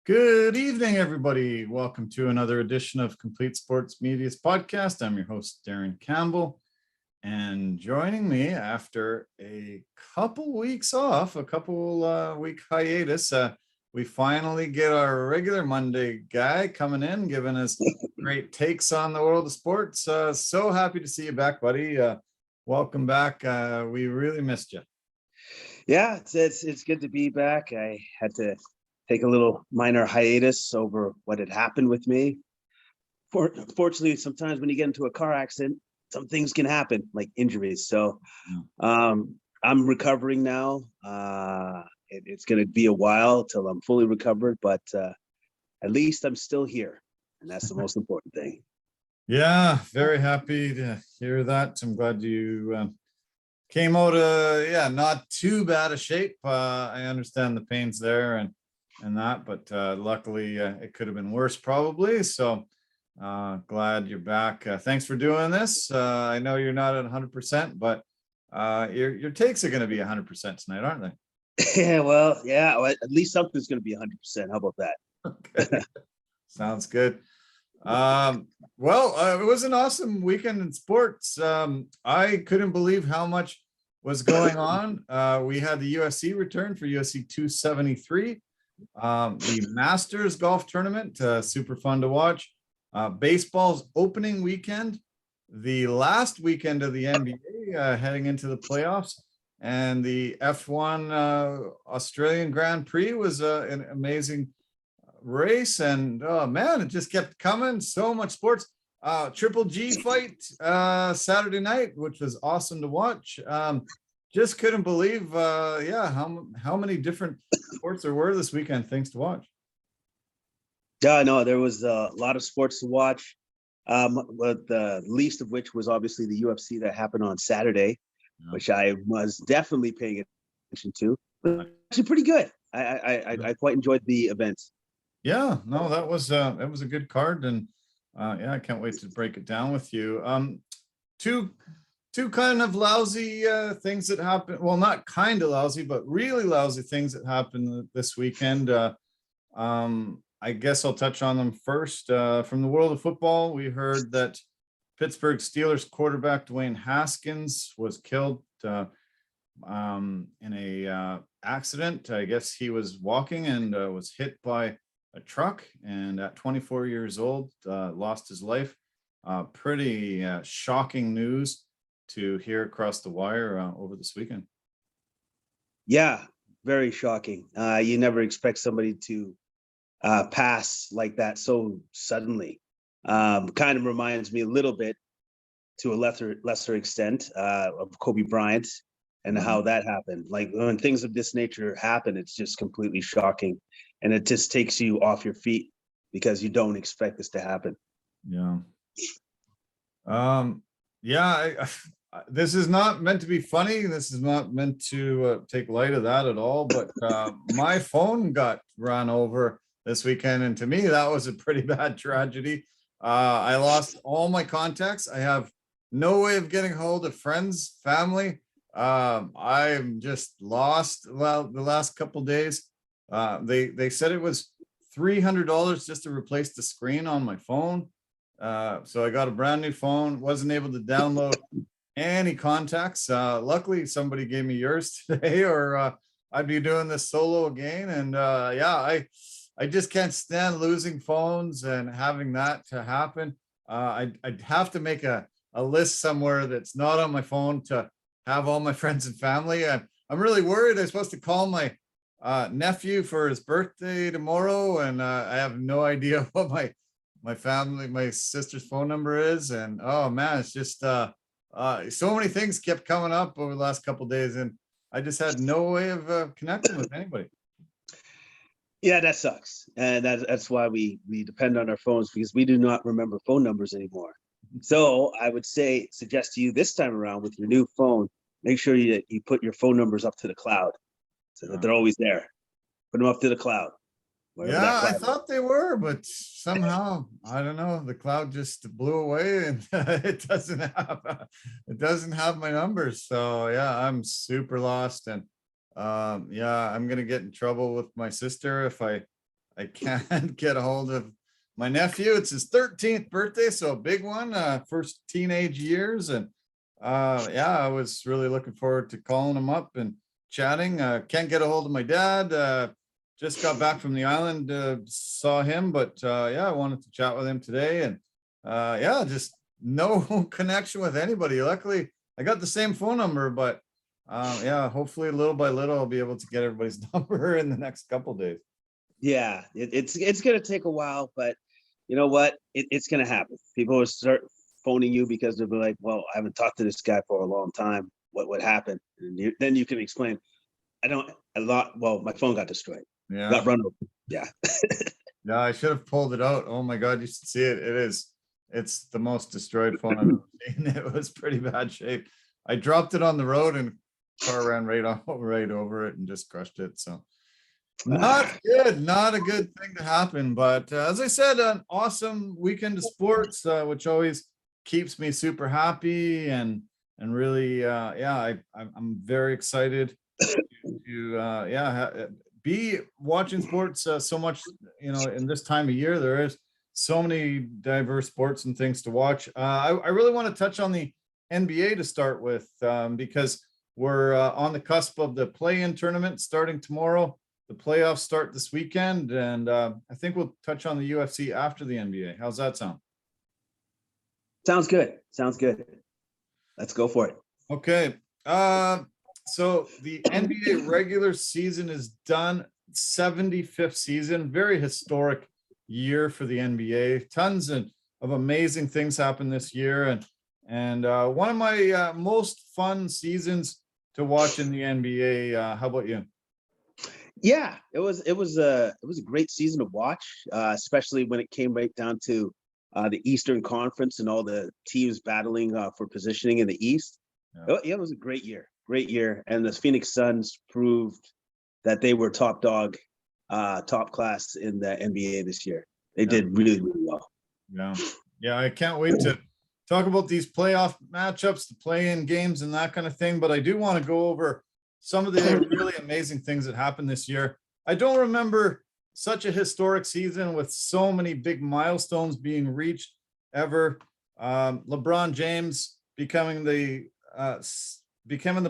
Good evening, everybody. Welcome to another edition of Complete Sports Media's podcast. I'm your host, Darren Campbell, and joining me after a couple weeks off, a couple week hiatus, we finally get our regular Monday guy coming in, giving us great takes on the world of sports. So happy to see you back, buddy. Welcome back. We really missed you. Yeah, it's good to be back. I had to take a little minor hiatus over what had happened with me. Fortunately, sometimes when you get into a car accident, some things can happen, like injuries. So I'm recovering now. It's going to be a while till I'm fully recovered, but at least I'm still here. And that's the most important thing. Yeah, very happy to hear that. I'm glad you came out not too bad a shape. I understand the pains there and that, but luckily it could have been worse probably. So glad you're back. Thanks for doing this. I know you're not at 100%, but your takes are going to be 100% tonight, aren't they? Yeah, well, at least something's going to be 100%. How about that? Okay. Sounds good. It was an awesome weekend in sports. I couldn't believe how much was going on. We had the UFC return for UFC 273. The Masters golf tournament, super fun to watch. Baseball's opening weekend, the last weekend of the NBA, heading into the playoffs, and the F1 Australian Grand Prix was an amazing race. And oh man, it just kept coming. So much sports. Triple G fight Saturday night, which was awesome to watch. Just couldn't believe how many different sports there were this weekend. Things to watch. Yeah, no, there was a lot of sports to watch. But the least of which was obviously the UFC that happened on Saturday, which I was definitely paying attention to. But actually pretty good. I quite enjoyed the event. Yeah, no, that was a good card, and I can't wait to break it down with you. Two kind of lousy things that happened. Well, not kind of lousy, but really lousy things that happened this weekend. I guess I'll touch on them first. From the world of football, we heard that Pittsburgh Steelers quarterback Dwayne Haskins was killed in a accident. I guess he was walking and was hit by a truck, and at 24 years old, lost his life. Pretty shocking news to hear across the wire over this weekend. Yeah, very shocking. You never expect somebody to pass like that so suddenly. Kind of reminds me a little bit, to a lesser extent, of Kobe Bryant and how that happened. Like when things of this nature happen, it's just completely shocking, and it just takes you off your feet because you don't expect this to happen. This is not meant to be funny. This is not meant to take light of that at all. But my phone got run over this weekend, and to me, that was a pretty bad tragedy. I lost all my contacts. I have no way of getting hold of friends, family. I'm just lost. Well, the last couple of days, they said it was $300 just to replace the screen on my phone. So I got a brand new phone. Wasn't able to download any contacts. Luckily, somebody gave me yours today, or I'd be doing this solo again. And I just can't stand losing phones and having that to happen. I'd have to make a list somewhere that's not on my phone to have all my friends and family. I'm really worried. I'm supposed to call my nephew for his birthday tomorrow, and I have no idea what my sister's phone number is. And oh man, it's just so many things kept coming up over the last couple of days, and I just had no way of connecting with anybody. Yeah, that sucks. And that's why we depend on our phones, because we do not remember phone numbers anymore. So I would suggest to you this time around with your new phone, make sure you put your phone numbers up to the cloud so that they're always there. Put them up to the cloud. Yeah, I thought they were, but somehow, I don't know, the cloud just blew away, and it doesn't have my numbers. So yeah, I'm super lost. And I'm gonna get in trouble with my sister if I I can't get a hold of my nephew. It's his 13th birthday, so a big one, first teenage years. And yeah, I was really looking forward to calling him up and chatting. Can't get a hold of my dad. Just got back from the island, saw him, but yeah, I wanted to chat with him today. And yeah, just no connection with anybody. Luckily, I got the same phone number, but yeah, hopefully little by little, I'll be able to get everybody's number in the next couple of days. Yeah, it's going to take a while, but you know what? It's going to happen. People will start phoning you because they'll be like, well, I haven't talked to this guy for a long time. What happened? And then you can explain. Well, my phone got destroyed. Yeah. Got run over. Yeah. Yeah, I should have pulled it out. Oh my God, you should see it. It's the most destroyed phone I've ever seen. It was pretty bad shape. I dropped it on the road and car ran right over it and just crushed it. So not good, not a good thing to happen. But as I said, an awesome weekend of sports, which always keeps me super happy and really, yeah, I'm very excited to yeah, be watching sports so much, you know, in this time of year. There is so many diverse sports and things to watch. I really want to touch on the NBA to start with, because we're on the cusp of the play-in tournament starting tomorrow. The playoffs start this weekend, and I think we'll touch on the UFC after the NBA. How's that sound? Sounds good. Sounds good. Let's go for it. Okay. So the NBA regular season is done. 75th season, very historic year for the NBA. Tons of amazing things happened this year, and one of my most fun seasons to watch in the NBA. How about you? Yeah, it was a great season to watch, especially when it came right down to the Eastern Conference and all the teams battling for positioning in the East. Yeah, it was a great year, and the Phoenix Suns proved that they were top dog, top class in the NBA this year. They did really, really well. Yeah, I can't wait to talk about these playoff matchups, the play-in games and that kind of thing, but I do want to go over some of the really amazing things that happened this year. I don't remember such a historic season with so many big milestones being reached ever. LeBron James becoming the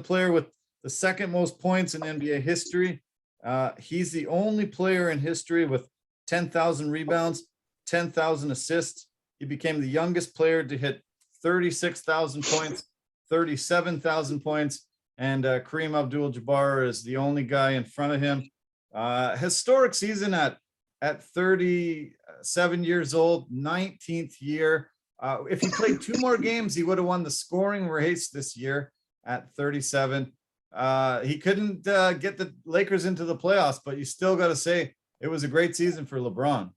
player with the second most points in NBA history. He's the only player in history with 10,000 rebounds, 10,000 assists. He became the youngest player to hit 36,000 points, 37,000 points, and Kareem Abdul-Jabbar is the only guy in front of him. Historic season at 37 years old, 19th year. If he played 2 more games, he would have won the scoring race this year at 37. He couldn't get the Lakers into the playoffs, but you still got to say it was a great season for LeBron.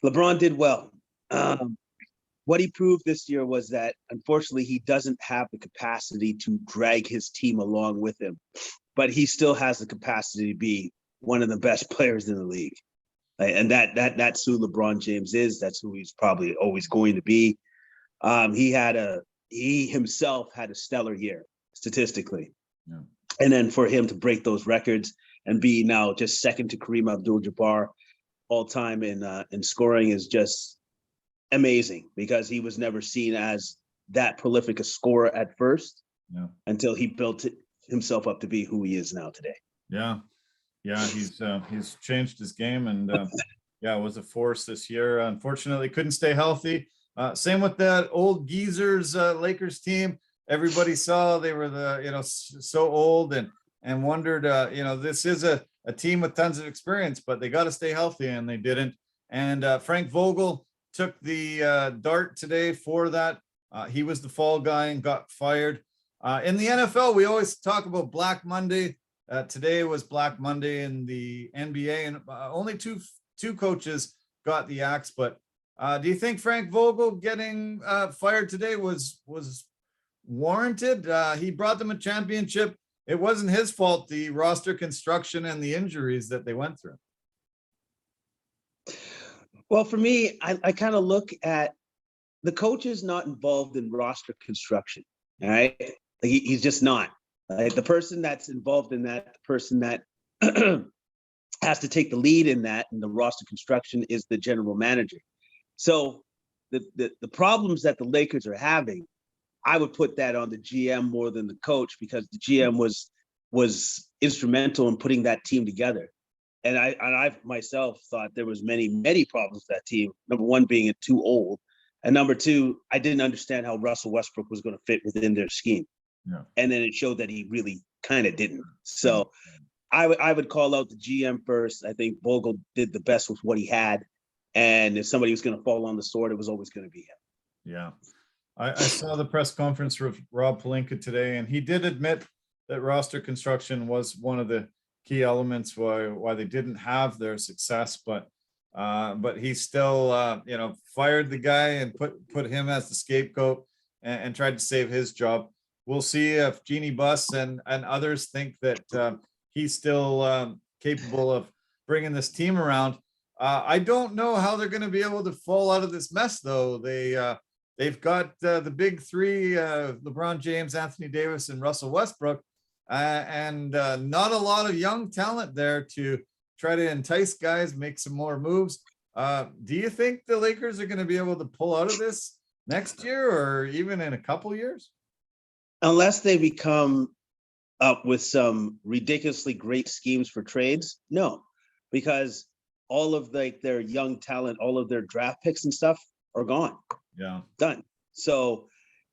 LeBron did well. What he proved this year was that, unfortunately, he doesn't have the capacity to drag his team along with him, but he still has the capacity to be one of the best players in the league. And that's who LeBron James is. That's who he's probably always going to be. He himself had a stellar year statistically. Yeah. And then for him to break those records and be now just second to Kareem Abdul-Jabbar all time in scoring is just amazing, because he was never seen as that prolific a scorer at first until he built himself up to be who he is now today. Yeah, he's changed his game, and was a force this year. Unfortunately, couldn't stay healthy. Same with that old geezers Lakers team. Everybody saw they were so old and wondered, this is a team with tons of experience, but they got to stay healthy, and they didn't. And Frank Vogel took the dart today for that. He was the fall guy and got fired. In the NFL, we always talk about Black Monday. Today was Black Monday in the NBA, and only two coaches got the axe. But do you think Frank Vogel getting fired today was warranted? He brought them a championship. It wasn't his fault, the roster construction and the injuries that they went through. Well, for me, I kind of look at the coach is not involved in roster construction. All right. He's just not. Right? The person that's involved in that, the person that has to take the lead in that, and the roster construction is the general manager. So the problems that the Lakers are having, I would put that on the GM more than the coach, because the GM was instrumental in putting that team together. And I myself thought there was many problems with that team. Number one, being it too old. And number two, I didn't understand how Russell Westbrook was going to fit within their scheme. Yeah. And then it showed that he really kind of didn't. So I would call out the GM first. I think Vogel did the best with what he had. And if somebody was going to fall on the sword, it was always going to be him. Yeah. I saw the press conference with Rob Pelinka today, and he did admit that roster construction was one of the key elements why they didn't have their success, but he still fired the guy and put him as the scapegoat and tried to save his job. We'll see if Jeannie Buss and others think that he's still capable of bringing this team around. I don't know how they're going to be able to fall out of this mess, though. They've got the big three, LeBron James, Anthony Davis, and Russell Westbrook, and not a lot of young talent there to try to entice guys, make some more moves. Do you think the Lakers are going to be able to pull out of this next year or even in a couple years? Unless they become up with some ridiculously great schemes for trades, no, because all of their young talent, all of their draft picks and stuff are gone. Yeah. Done. So,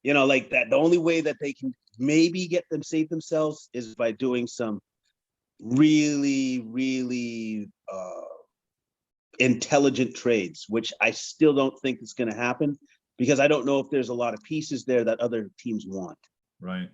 like that, the only way that they can maybe save themselves is by doing some really intelligent trades, which I still don't think is going to happen, because I don't know if there's a lot of pieces there that other teams want. Right.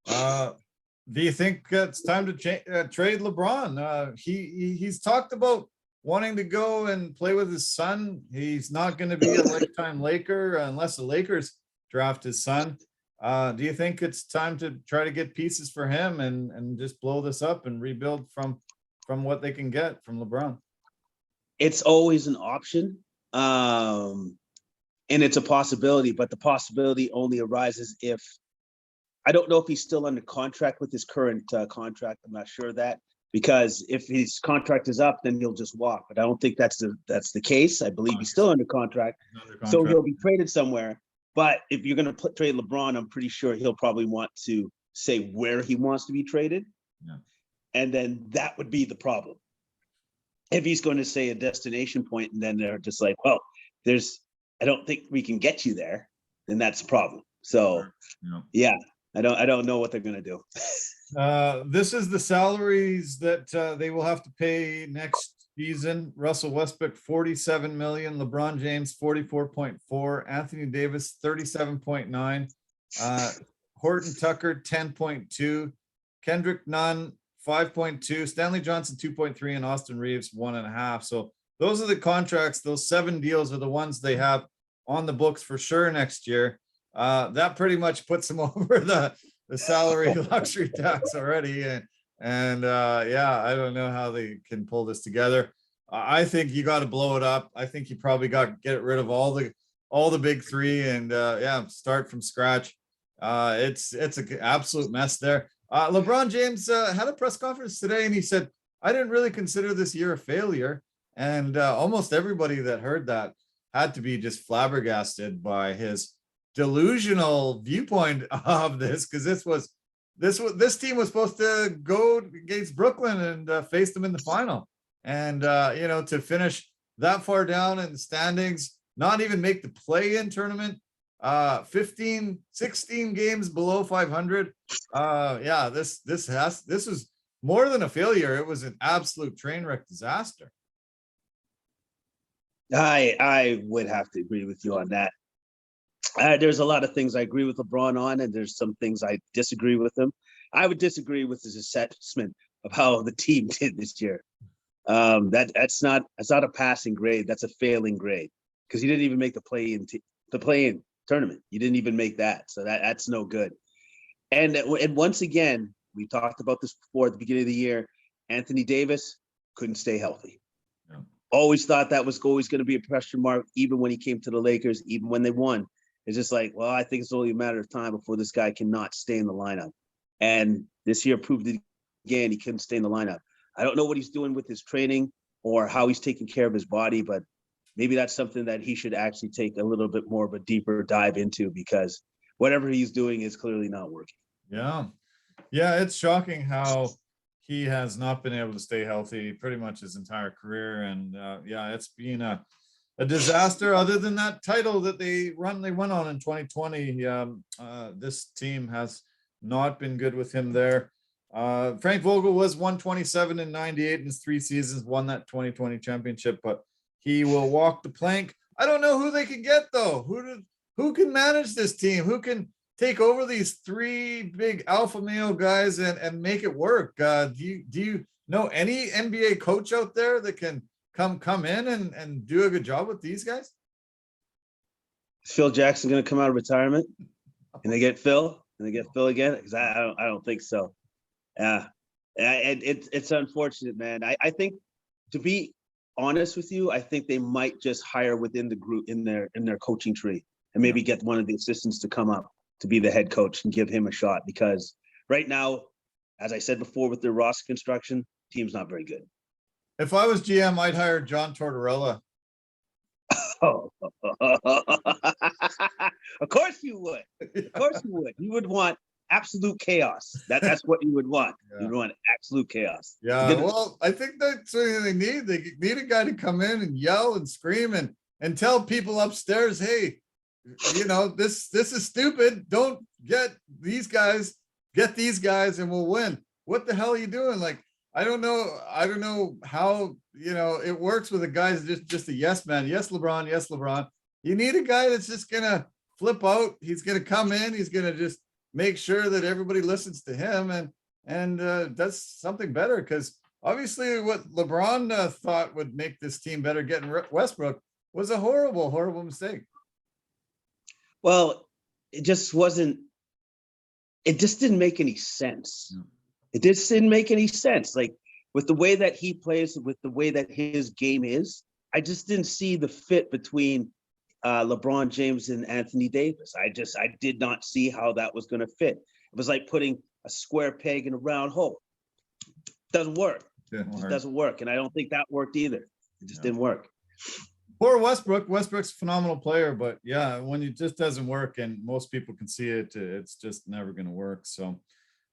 Do you think it's time to trade LeBron? He's talked about wanting to go and play with his son. He's not going to be a lifetime Laker unless the Lakers draft his son. Do you think it's time to try to get pieces for him and just blow this up and rebuild from what they can get from LeBron? It's always an option. And it's a possibility, but the possibility only arises if, I don't know if he's still under contract with his current contract. I'm not sure of that, because if his contract is up, then he'll just walk. But I don't think that's the case. I believe he's still under contract. So he'll be traded somewhere. But if you're going to trade LeBron, I'm pretty sure he'll probably want to say where he wants to be traded. Yeah. And then that would be the problem. If he's going to say a destination point, and then they're just like, well, I don't think we can get you there, then that's a problem. So yeah, I don't know what they're going to do. This is the salaries that they will have to pay next season. Russell Westbrook, $47 million. LeBron James, $44.4. Anthony Davis, $37.9. Horton Tucker, $10.2. Kendrick Nunn, 5.2. Stanley Johnson, 2.3. And Austin Reeves, 1.5. So those are the contracts. Those 7 deals are the ones they have on the books for sure next year. That pretty much puts them over the salary luxury tax already. And I don't know how they can pull this together. I think you got to blow it up. I think you probably got to get rid of all the big three and start from scratch. It's an absolute mess there. LeBron James had a press conference today, and he said, I didn't really consider this year a failure. And almost everybody that heard that had to be just flabbergasted by his delusional viewpoint of this, because this team was supposed to go against Brooklyn and face them in the final, and to finish that far down in the standings, not even make the play-in tournament, 16 games below 500. This was more than a failure. It was an absolute train wreck disaster. I would have to agree with you on that. There's a lot of things I agree with LeBron on, and there's some things I disagree with him. I would disagree with his assessment of how the team did this year. That's not a passing grade. That's a failing grade, because he didn't even make the play-in tournament. You didn't even make that, so that's no good. And once again, we talked about this before at the beginning of the year. Anthony Davis couldn't stay healthy. Yeah. Always thought that was always going to be a question mark, even when he came to the Lakers, even when they won. It's just like, well, I think it's only a matter of time before this guy cannot stay in the lineup. And this year proved it again. He couldn't stay in the lineup. I don't know what he's doing with his training or how he's taking care of his body, but maybe that's something that he should actually take a little bit more of a deeper dive into, because whatever he's doing is clearly not working. Yeah. Yeah, it's shocking how he has not been able to stay healthy pretty much his entire career. And yeah, it's been a disaster. Other than that title that they went on in 2020, this team has not been good with him there. Frank Vogel was 127 and 98 in his 3 seasons, won that 2020 championship, but he will walk the plank. I don't know who they can get though. Who can manage this team? Who can take over these 3 big alpha male guys and make it work? Do you know any NBA coach out there that can come in and do a good job with these guys? Is Phil Jackson going to come out of retirement and they get Phil and they get Phil again? Because I don't think so. Yeah, it's unfortunate, man. I think, to be honest with you, I think they might just hire within the group in their coaching tree and maybe get one of the assistants to come up to be the head coach and give him a shot, because right now, as I said before, with their roster construction, team's not very good. If I was GM, I'd hire John Tortorella. Oh, of course you would. Of course you would. You would want absolute chaos. That's what you would want. Yeah. You'd want absolute chaos. Yeah, well, I think that's what they need. They need a guy to come in and yell and scream and tell people upstairs, hey, you know, this is stupid. Don't get these guys, get these guys and we'll win. What the hell are you doing? Like, I don't know how, you know, it works with a guy that's just a yes man. Yes, LeBron. Yes, LeBron. You need a guy that's just going to flip out. He's going to come in. He's going to just make sure that everybody listens to him and does something better. Because obviously what LeBron thought would make this team better, getting Westbrook, was a horrible mistake. Well, it just didn't make any sense. No. It just didn't make any sense. Like, with the way that he plays, with the way that his game is, I just didn't see the fit between LeBron James and Anthony Davis. I did not see how that was going to fit. It was like putting a square peg in a round hole. Doesn't work. It just doesn't work. And I don't think that worked either. It just didn't work. Poor Westbrook. Westbrook's a phenomenal player, but yeah, when it just doesn't work and most people can see it, it's just never going to work. So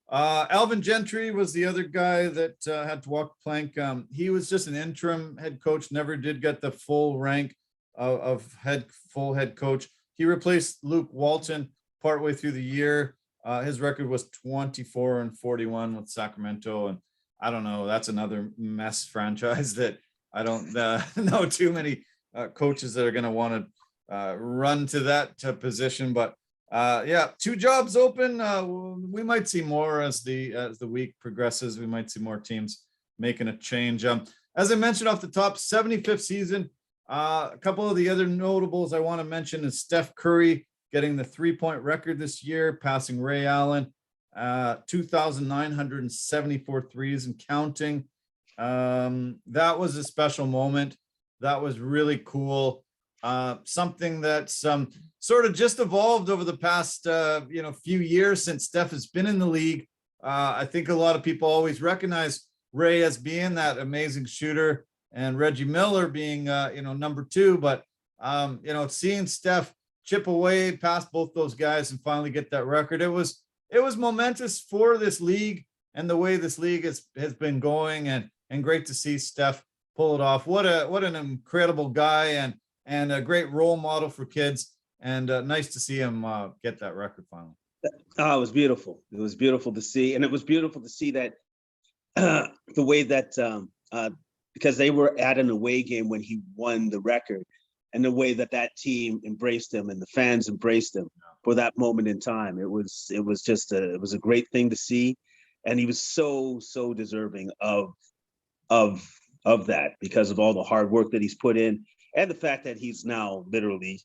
Alvin Gentry was the other guy that had to walk the plank. He was just an interim head coach, never did get the full rank of full head coach. He replaced Luke Walton partway through the year. His record was 24-41 with Sacramento. And I don't know, that's another mess franchise that I don't know too many coaches that are going to want to run to that position. But yeah, 2 jobs open. We might see more as the week progresses. We might see more teams making a change. As I mentioned off the top, 75th season. A couple of the other notables I want to mention is Steph Curry getting the 3-point record this year, passing Ray Allen, 2,974 threes and counting. That was a special moment. That was really cool. Something that's sort of just evolved over the past few years since Steph has been in the league. I think a lot of people always recognize Ray as being that amazing shooter and Reggie Miller being number 2, but seeing Steph chip away past both those guys and finally get that record, it was momentous for this league and the way this league has been going, and great to see Steph pull it off. What an incredible guy and a great role model for kids, and nice to see him get that record finally. Oh, it was beautiful. It was beautiful to see. And it was beautiful to see that the way that because they were at an away game when he won the record, and the way that team embraced him and the fans embraced him for that moment in time. It was a great thing to see. And he was so deserving of that, because of all the hard work that he's put in, and the fact that he's now literally,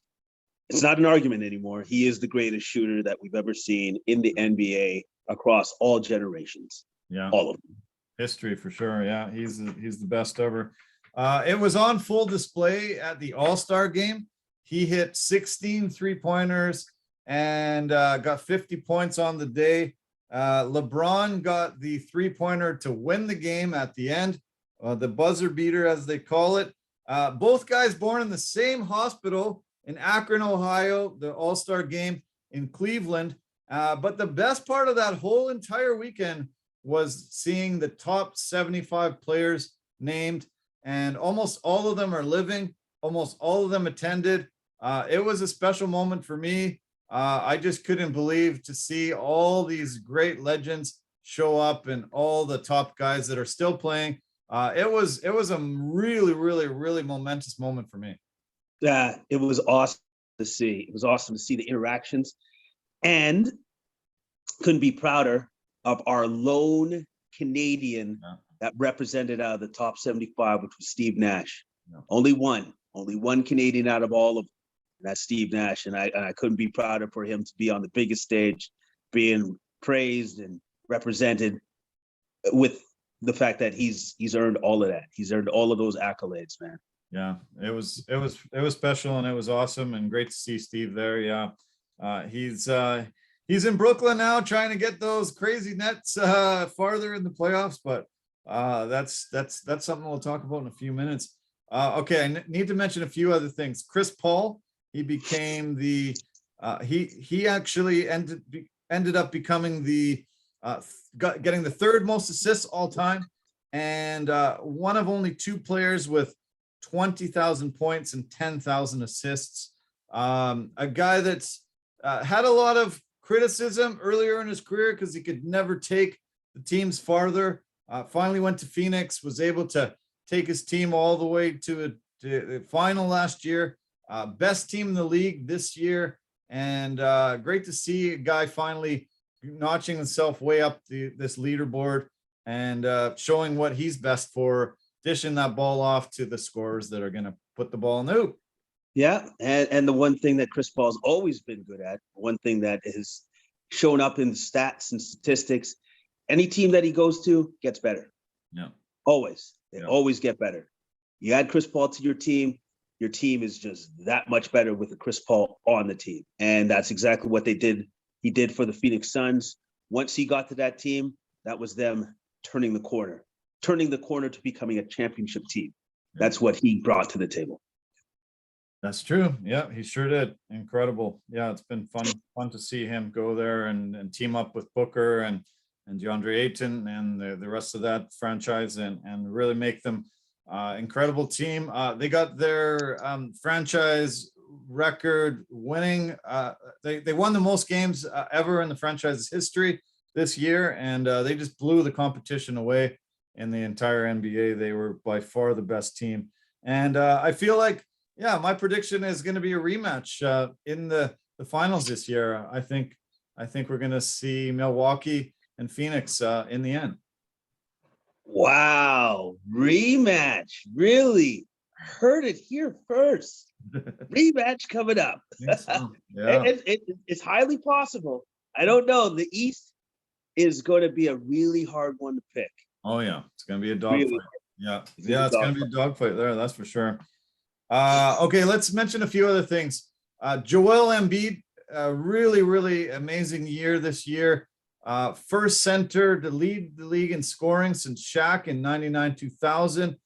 it's not an argument anymore, he is the greatest shooter that we've ever seen in the NBA across all generations. Yeah, all of them. History for sure. Yeah, he's the best ever. It was on full display at the All-Star game. He hit 16 3-pointers and got 50 points on the day. LeBron got the three-pointer to win the game at the end, the buzzer beater, as they call it. Both guys born in the same hospital in Akron, Ohio, the All-Star game in Cleveland. But the best part of that whole entire weekend was seeing the top 75 players named, and almost all of them are living. Almost all of them attended. It was a special moment for me. I just couldn't believe to see all these great legends show up and all the top guys that are still playing. It was a really, really, really momentous moment for me. Yeah, it was awesome to see. It was awesome to see the interactions, and couldn't be prouder of our lone Canadian that represented out of the top 75, which was Steve Nash. Yeah. Only one Canadian out of all of them. That's Steve Nash, and I couldn't be prouder for him to be on the biggest stage, being praised and represented, with the fact that he's earned all of that. He's earned all of those accolades, man. Yeah, it was special, and it was awesome and great to see Steve there. Yeah, he's in Brooklyn now, trying to get those crazy Nets farther in the playoffs, but that's something we'll talk about in a few minutes. Okay, I need to mention a few other things. Chris Paul, he became the he actually ended up becoming the getting the third most assists all time, and one of only two players with 20,000 points and 10,000 assists. A guy that's had a lot of criticism earlier in his career because he could never take the teams farther. Finally went to Phoenix, was able to take his team all the way to the final last year. Best team in the league this year, and great to see a guy finally notching himself way up this leaderboard and showing what he's best for, dishing that ball off to the scorers that are going to put the ball in the hoop. Yeah, and the one thing that Chris Paul's always been good at, one thing that has shown up in stats and statistics, any team that he goes to gets better. Yeah. Always. They always get better. You add Chris Paul to your team is just that much better with a Chris Paul on the team. And that's exactly what they did. He did for the Phoenix Suns. Once he got to that team, that was them turning the corner to becoming a championship team. That's what he brought to the table. That's true. Yeah, he sure did. Incredible. Yeah, it's been fun to see him go there and team up with Booker and DeAndre Ayton and the rest of that franchise and really make them incredible team. They got their franchise record winning. They won the most games ever in the franchise's history this year, and they just blew the competition away in the entire NBA. They were by far the best team, and I feel like, yeah, my prediction is going to be a rematch in the finals this year. I think we're going to see Milwaukee and Phoenix in the end. Wow, rematch! Really heard it here first. Rematch coming up. So. Yeah. It's highly possible. I don't know. The East is going to be a really hard one to pick. Oh yeah, it's going to be a dogfight. Really? Yeah, it's going to be a dogfight there. That's for sure. Okay, let's mention a few other things. Joel Embiid, really, really amazing year this year. First center to lead the league in scoring since Shaq in 99-2000.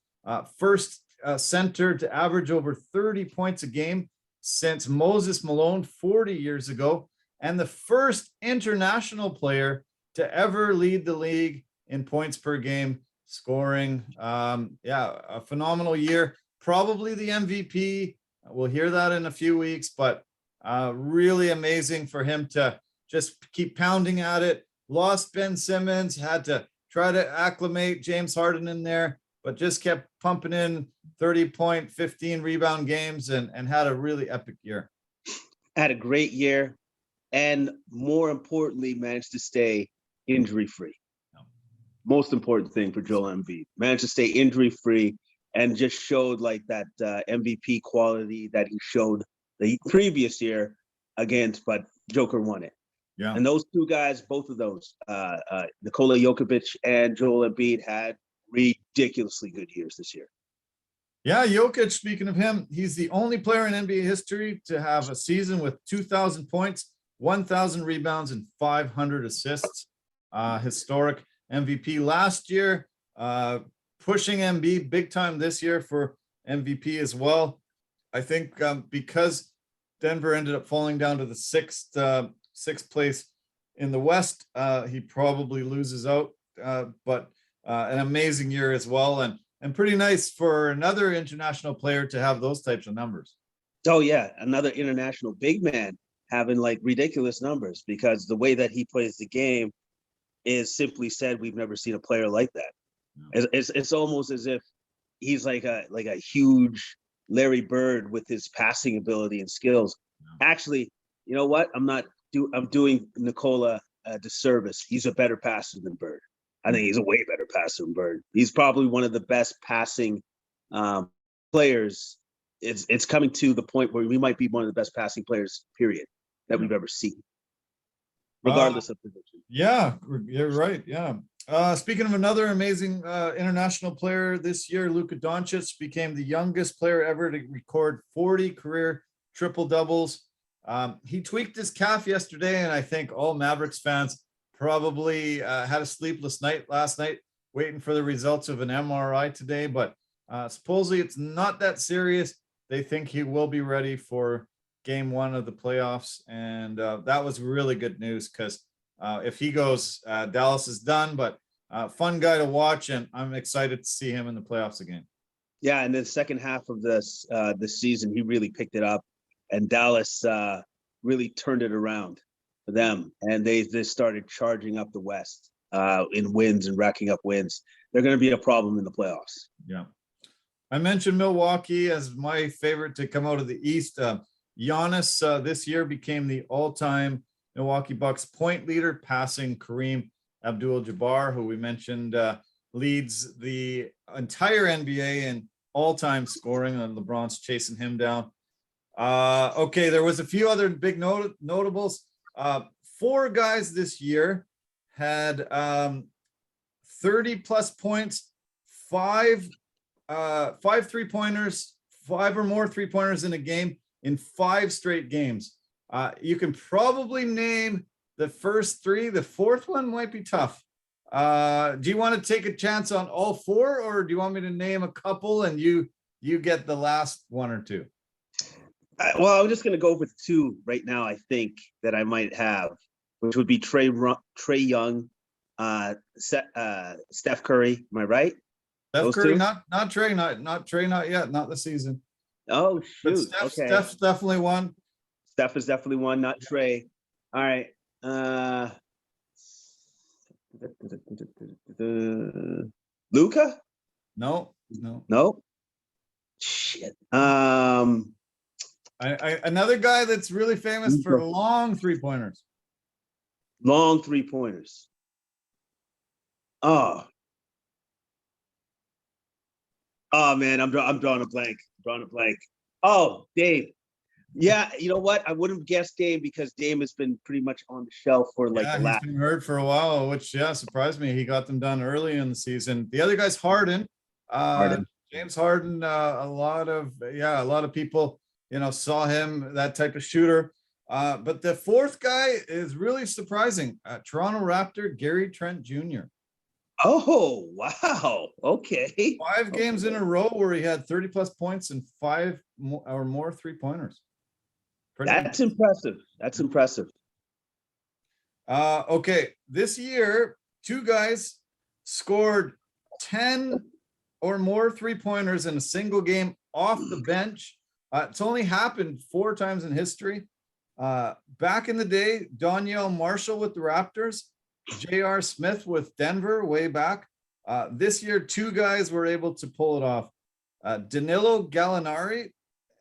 First center to average over 30 points a game since Moses Malone 40 years ago. And the first international player to ever lead the league in points per game scoring. A phenomenal year. Probably the MVP. We'll hear that in a few weeks, but really amazing for him to just keep pounding at it. Lost Ben Simmons, had to try to acclimate James Harden in there, but just kept pumping in 30-point, 15 rebound games and had a really epic year. Had a great year, and more importantly, managed to stay injury-free. Most important thing for Joel Embiid. Managed to stay injury-free and just showed like that MVP quality that he showed the previous year against, but Joker won it. Yeah. And those two guys, both of those, Nikola Jokic and Joel Embiid, had ridiculously good years this year. Yeah, Jokic, speaking of him, he's the only player in NBA history to have a season with 2,000 points, 1,000 rebounds, and 500 assists. historic MVP last year, pushing MB big time this year for MVP as well. I think because Denver ended up falling down to the sixth place in the West, he probably loses out, but an amazing year as well, and pretty nice for another international player to have those types of numbers. Oh yeah, another international big man having like ridiculous numbers, because the way that he plays the game is simply said, we've never seen a player like that. No. It's almost as if he's like a huge Larry Bird with his passing ability and skills. No. Actually, you know what? I'm doing Nikola a disservice. He's a better passer than Bird. I think he's a way better passer than Bird. He's probably one of the best passing players. It's coming to the point where we might be one of the best passing players, period, that we've ever seen, regardless of position. Yeah, you're right. Yeah. Speaking of another amazing international player this year, Luka Doncic became the youngest player ever to record 40 career triple doubles. He tweaked his calf yesterday, and I think all Mavericks fans probably had a sleepless night last night waiting for the results of an MRI today, but supposedly it's not that serious. They think he will be ready for game 1 of the playoffs, and that was really good news, because if he goes, Dallas is done, but fun guy to watch, and I'm excited to see him in the playoffs again. Yeah, and the second half of this season, he really picked it up, and Dallas really turned it around for them, and they started charging up the West in wins and racking up wins. They're going to be a problem in the playoffs. Yeah. I mentioned Milwaukee as my favorite to come out of the East. Giannis this year became the all-time Milwaukee Bucks point leader, passing Kareem Abdul-Jabbar, who we mentioned leads the entire NBA in all-time scoring, and LeBron's chasing him down. Okay, there was a few other big notables. 4 guys this year had 30 plus points, 5 3-pointers, 5 or more 3-pointers in a game in 5 straight games. You can probably name the first 3. The fourth one might be tough. Do you want to take a chance on all 4, or do you want me to name a couple and you get the last 1 or 2? Well, I'm just going to go with 2 right now, I think, that I might have, which would be Trae Young, Steph Curry. Am I right? Steph Those Curry, 2? not Trae, not Trae, not yet, not the season. Oh, shoot. Steph's definitely one. Steph is definitely one, not Trae. All right. Luka? No. Shit. Another guy that's really famous for long 3-pointers. Long 3-pointers. Oh man, I'm drawing a blank. Oh, Dame. Yeah, you know what? I wouldn't have guessed Dame, because Dame has been pretty much on the shelf for like the last. He's been hurt for a while, which surprised me. He got them done early in the season. The other guy's Harden. James Harden. A lot of people, saw him, that type of shooter. But the fourth guy is really surprising. Toronto Raptor Gary Trent Jr. Oh, wow. Okay. 5 games in a row where he had 30 plus points and 5 or more 3-pointers. That's impressive. That's impressive. Okay. This year, 2 guys scored 10 or more 3-pointers in a single game off the bench. It's only happened 4 times in history. Back in the day, Donyell Marshall with the Raptors, J.R. Smith with Denver way back. This year, 2 guys were able to pull it off. Danilo Gallinari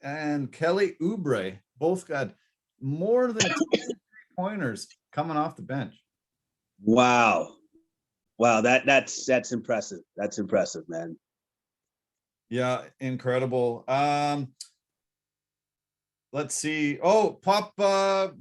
and Kelly Oubre both got more than 2 3-pointers coming off the bench. Wow, that's impressive. That's impressive, man. Yeah, incredible. Let's see. Oh,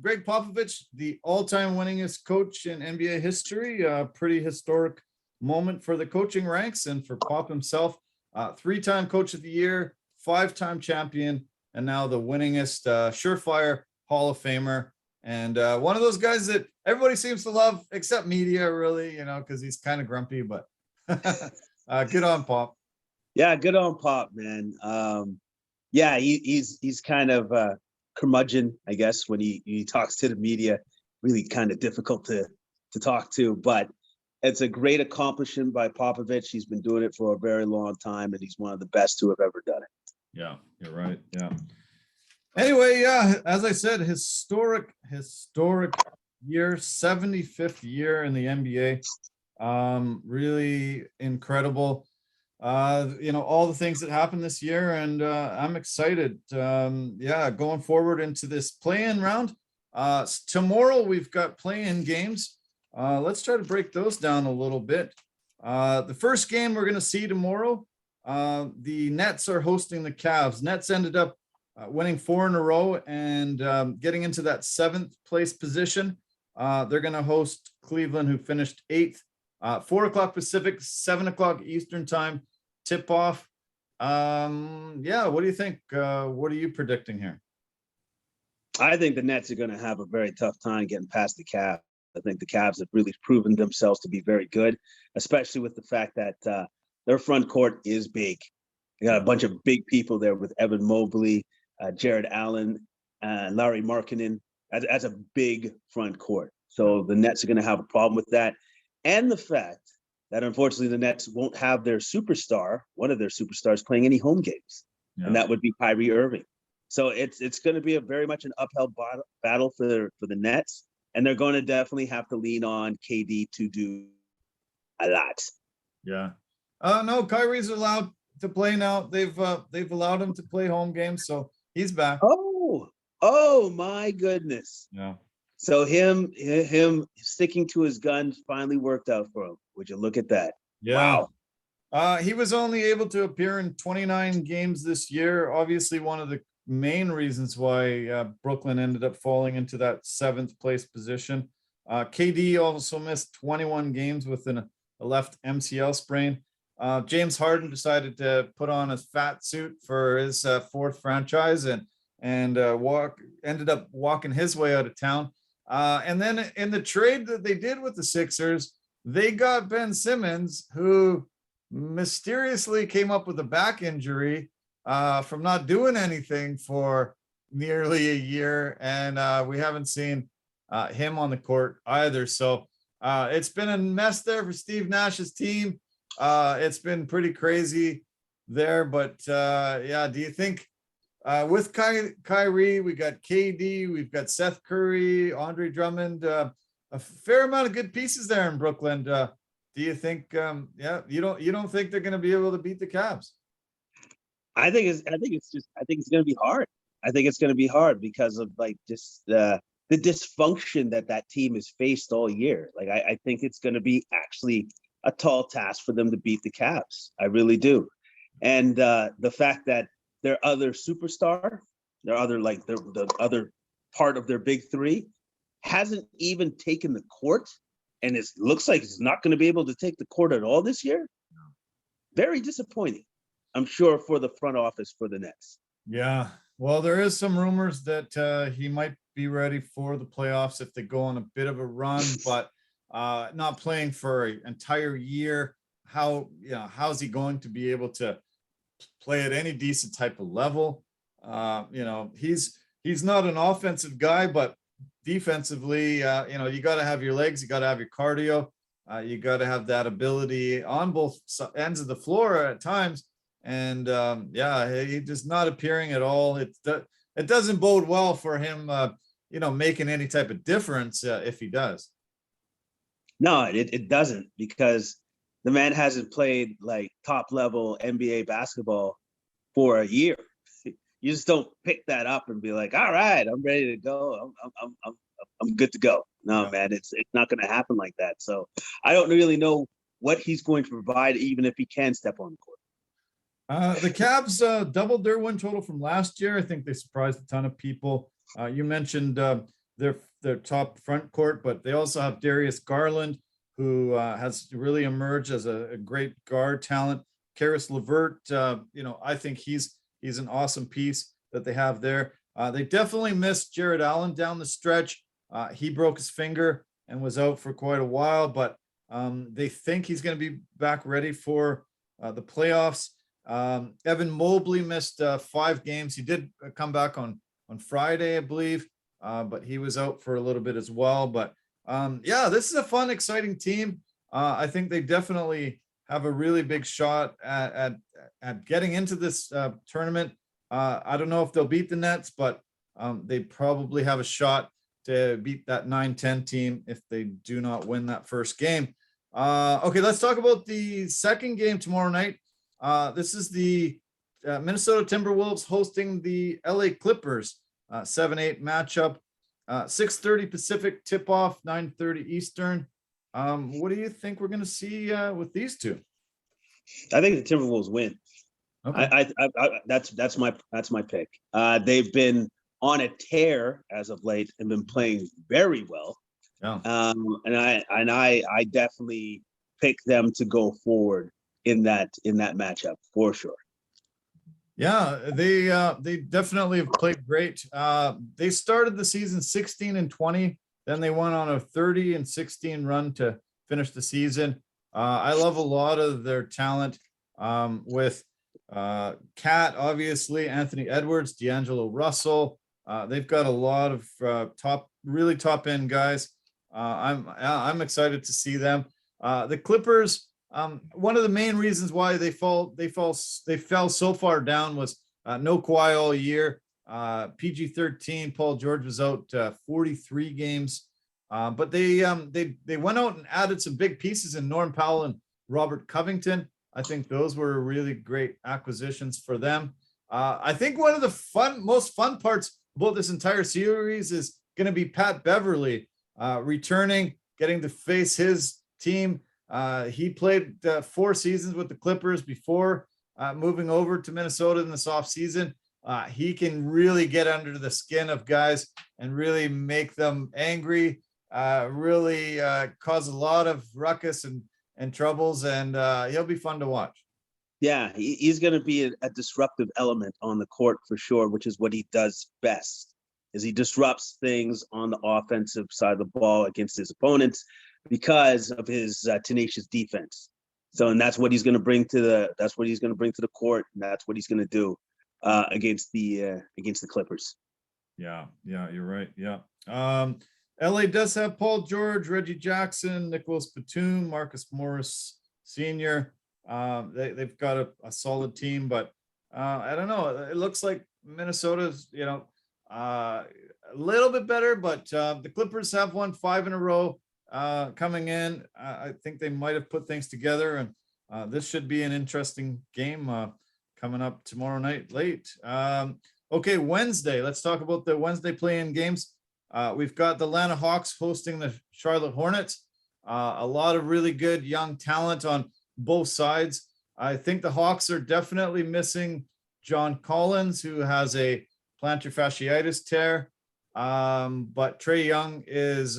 Greg Popovich, the all-time winningest coach in NBA history. Pretty historic moment for the coaching ranks and for Pop himself. 3-time coach of the year, 5-time champion, and now the winningest surefire Hall of Famer. And one of those guys that everybody seems to love, except media, really, because he's kind of grumpy. But good on Pop. Yeah, good on Pop, man. Yeah, he's kind of curmudgeon, I guess, when he talks to the media. Really kind of difficult to talk to, but it's a great accomplishment by Popovich. He's been doing it for a very long time, and he's one of the best to have ever done it. Yeah, you're right. Yeah. Anyway, yeah, as I said, historic year, 75th year in the NBA. Really incredible. All the things that happened this year, and I'm excited. Yeah, going forward into this play-in round. Tomorrow we've got play-in games. Let's try to break those down a little bit. The first game we're going to see tomorrow, the Nets are hosting the Cavs. Nets ended up winning 4 in a row and getting into that 7th place position. They're going to host Cleveland, who finished 8th. 4 o'clock Pacific, 7 o'clock Eastern time, tip off. Yeah, what do you think? What are you predicting here? I think the Nets are going to have a very tough time getting past the Cavs. I think the Cavs have really proven themselves to be very good, especially with the fact that their front court is big. You got a bunch of big people there with Evan Mobley, Jared Allen, Larry Markkinen. That's a big front court. So the Nets are going to have a problem with that. And the fact that, unfortunately, the Nets won't have their superstar, one of their superstars, playing any home games. Yeah. And that would be Kyrie Irving. So it's going to be very much an uphill battle for the Nets. And they're going to definitely have to lean on KD to do a lot. Yeah. No, Kyrie's allowed to play now. They've allowed him to play home games, so he's back. Oh my goodness. Yeah. So him sticking to his guns finally worked out for him. Would you look at that? Yeah. Wow. He was only able to appear in 29 games this year. Obviously, one of the main reasons why Brooklyn ended up falling into that 7th place position. KD also missed 21 games with a left MCL sprain. James Harden decided to put on his fat suit for his 4th franchise and ended up walking his way out of town. And then in the trade that they did with the Sixers, they got Ben Simmons, who mysteriously came up with a back injury from not doing anything for nearly a year. And we haven't seen him on the court either. So it's been a mess there for Steve Nash's team. It's been pretty crazy there. But yeah, do you think with Kyrie, we got KD, we've got Seth Curry, Andre Drummond, a fair amount of good pieces there in Brooklyn. Do you think, you don't think they're going to be able to beat the Cavs? I think it's going to be hard. I think it's going to be hard because of just the dysfunction that team has faced all year. I think it's going to be actually a tall task for them to beat the Cavs. I really do. And the fact that their other superstar, the other part of their big three, hasn't even taken the court, and it looks like he's not going to be able to take the court at all this year. Very disappointing, I'm sure, for the front office for the Nets. Yeah, well, there is some rumors that he might be ready for the playoffs if they go on a bit of a run, but not playing for an entire year. How's he going to be able to play at any decent type of level? He's not an offensive guy, but defensively, you got to have your legs, you got to have your cardio, you got to have that ability on both ends of the floor at times. And he's just not appearing at all. It doesn't bode well for him, making any type of difference if he does. No, it doesn't, because the man hasn't played top level NBA basketball for a year. You just don't pick that up and be like, all right, I'm ready to go. I'm good to go. No, man, it's not going to happen like that. So I don't really know what he's going to provide, even if he can step on the court. The Cavs doubled their win total from last year. I think they surprised a ton of people. You mentioned their top front court, but they also have Darius Garland, who has really emerged as a great guard talent. Karis LeVert, I think he's an awesome piece that they have there. They definitely missed Jared Allen down the stretch. He broke his finger and was out for quite a while, but they think he's going to be back ready for the playoffs. Evan Mobley missed 5 games. He did come back on Friday, I believe, but he was out for a little bit as well. But yeah, this is a fun, exciting team. I think they definitely have a really big shot at getting into this tournament. I don't know if they'll beat the Nets, but they probably have a shot to beat that 9-10 team if they do not win that first game. Okay, let's talk about the second game tomorrow night. This is the Minnesota Timberwolves hosting the LA Clippers, 7-8 matchup, 6:30 Pacific tip-off, 9:30 Eastern. What do you think we're going to see with these two? I think the Timberwolves win. Okay. That's my pick. They've been on a tear as of late and been playing very well. Yeah. And I definitely pick them to go forward in that matchup for sure. Yeah, they definitely have played great. They started the season 16-20, then they went on a 30-16 run to finish the season. I love a lot of their talent with Cat, obviously, Anthony Edwards, D'Angelo Russell. They've got a lot of really top end guys. I'm excited to see them. The Clippers. One of the main reasons why they fell so far down was no Kawhi all year. PG-13, Paul George was out 43 games, but they went out and added some big pieces in Norm Powell and Robert Covington. I think those were really great acquisitions for them. I think one of the most fun parts about this entire series is going to be Pat Beverly returning, getting to face his team. He played 4 seasons with the Clippers before moving over to Minnesota in this offseason. He can really get under the skin of guys and really make them angry, really cause a lot of ruckus and troubles, and he'll be fun to watch. Yeah, he's going to be a disruptive element on the court for sure, which is what he does best, is he disrupts things on the offensive side of the ball against his opponents because of his tenacious defense. So, and that's what he's going to bring to the court, and that's what he's going to do against the Clippers. Yeah, you're right. Yeah. LA does have Paul George, Reggie Jackson, Nicholas Batum, Marcus Morris Sr. They've got a solid team, but I don't know. It looks like Minnesota's, a little bit better, but the Clippers have won 5 in a row coming in. I think they might have put things together, and this should be an interesting game coming up tomorrow night late. Okay, Wednesday. Let's talk about the Wednesday play-in games. We've got the Atlanta Hawks hosting the Charlotte Hornets. A lot of really good young talent on both sides. I think the Hawks are definitely missing John Collins, who has a plantar fasciitis tear. But Trae Young is,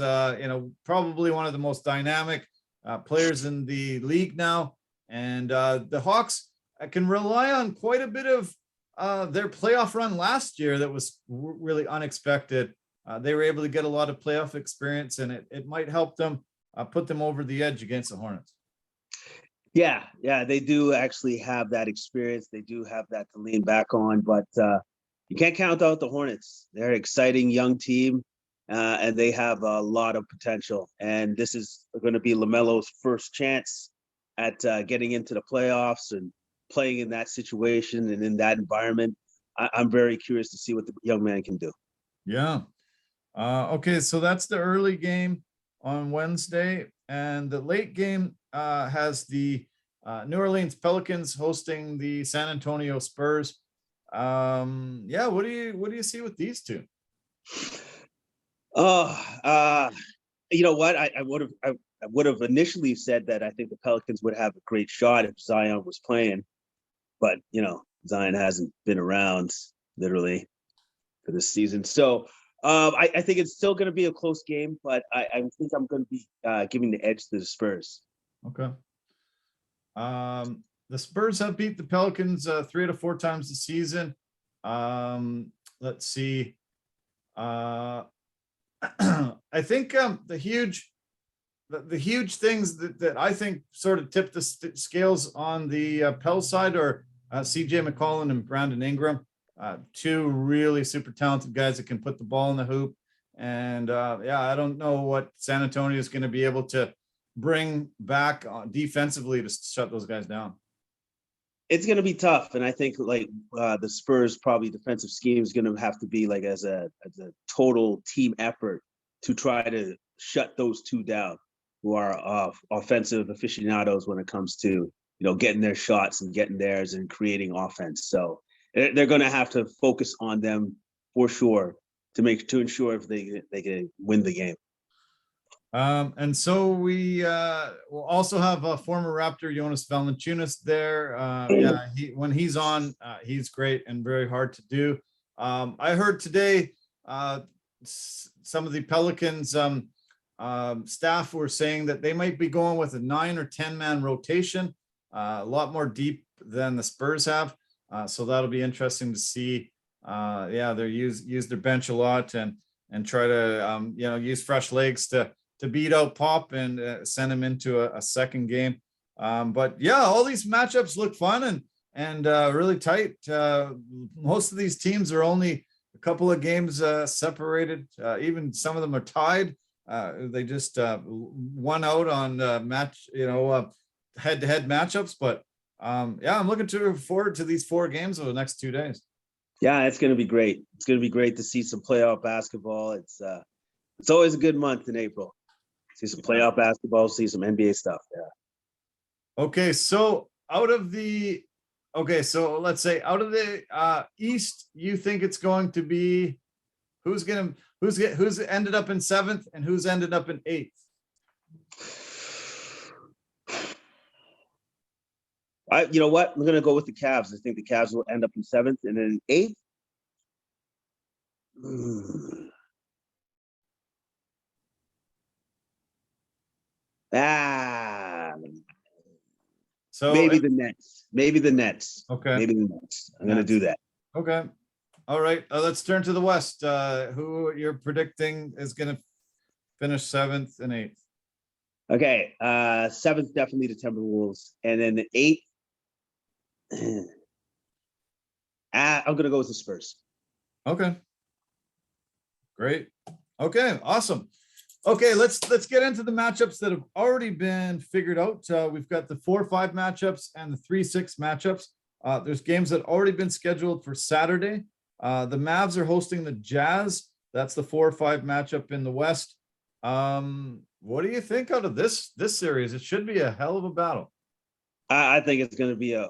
probably one of the most dynamic players in the league now. And the Hawks can rely on quite a bit of their playoff run last year that was really unexpected. They were able to get a lot of playoff experience, and it might help them put them over the edge against the Hornets. Yeah, they do actually have that experience. They do have that to lean back on, but you can't count out the Hornets. They're an exciting young team, and they have a lot of potential. And this is going to be LaMelo's first chance at getting into the playoffs and playing in that situation and in that environment. I'm very curious to see what the young man can do. Yeah. Okay, so that's the early game on Wednesday, and the late game has the New Orleans Pelicans hosting the San Antonio Spurs. What do you see with these two? You know what? I would have initially said that I think the Pelicans would have a great shot if Zion was playing, but Zion hasn't been around literally for this season. So I think it's still going to be a close game, but I think I'm going to be giving the edge to the Spurs. Okay. The Spurs have beat the Pelicans 3 out of 4 times this season. Let's see. I think the huge the huge things that I think sort of tip the scales on the Pell side are CJ McCollum and Brandon Ingram, two really super talented guys that can put the ball in the hoop. And yeah, I don't know what San Antonio is going to be able to bring back defensively to shut those guys down. It's going to be tough, and I think like the Spurs probably defensive scheme is going to have to be like as a total team effort to try to shut those two down, who are offensive aficionados when it comes to getting their shots and getting theirs and creating offense. So they're going to have to focus on them for sure to ensure if they can win the game. And so we will also have a former Raptor, Jonas Valanciunas there. Yeah, when he's on, he's great and very hard to do. I heard today some of the Pelicans staff were saying that they might be going with a 9 or 10 man rotation, a lot more deep than the Spurs have. So that'll be interesting to see. Yeah, they use their bench a lot and try to use fresh legs to beat out Pop and send him into a second game. But yeah, all these matchups look fun and really tight. Most of these teams are only a couple of games separated. Even some of them are tied. They just won out on head-to-head matchups. But yeah, I'm looking forward to these 4 games over the next 2 days. Yeah, it's going to be great. It's going to be great to see some playoff basketball. It's always a good month in April. See some playoff basketball, see some NBA stuff. Yeah. Okay, so let's say out of the East, you think it's going to be who's ended up in 7th and who's ended up in 8th? You know what? I'm going to go with the Cavs. I think the Cavs will end up in 7th and then 8th. So maybe the Nets. Maybe the Nets. Okay. Maybe the Nets. I'm going to do that. Okay. All right. Let's turn to the West. Who you're predicting is going to finish 7th and 8th? Okay. 7th, definitely the Timberwolves. And then the 8th, I'm going to go with the Spurs. Okay. Great. Okay. Awesome. Okay, let's get into the matchups that have already been figured out. We've got the 4-5 matchups and the 3-6 matchups. There's games that already been scheduled for Saturday. The Mavs are hosting the Jazz. That's the 4-5 matchup in the West. What do you think out of this series? It should be a hell of a battle. I think it's going to be an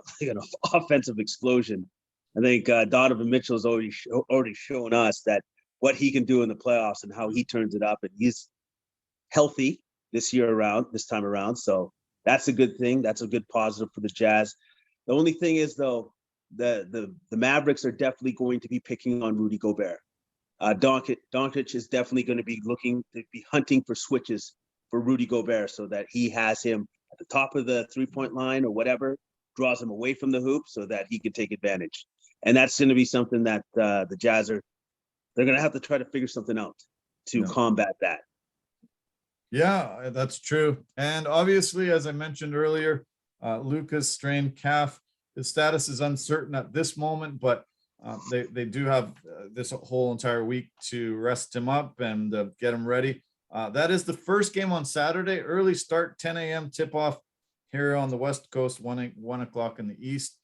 offensive explosion. I think Donovan Mitchell has already shown us that what he can do in the playoffs and how he turns it up, and he's healthy this time around. So that's a good thing. That's a good positive for the Jazz. The only thing is, though, the Mavericks are definitely going to be picking on Rudy Gobert. Doncic is definitely going to be hunting for switches for Rudy Gobert so that he has him at the top of the 3-point line or whatever, draws him away from the hoop so that he can take advantage. And that's going to be something that the Jazz they're going to have to try to figure something out to combat that. Yeah, that's true. And obviously, as I mentioned earlier, Luka's strained calf. His status is uncertain at this moment, but they do have this whole entire week to rest him up and get him ready. That is the first game on Saturday. Early start, 10 a.m. tip-off here on the West Coast, 1 o'clock in the East.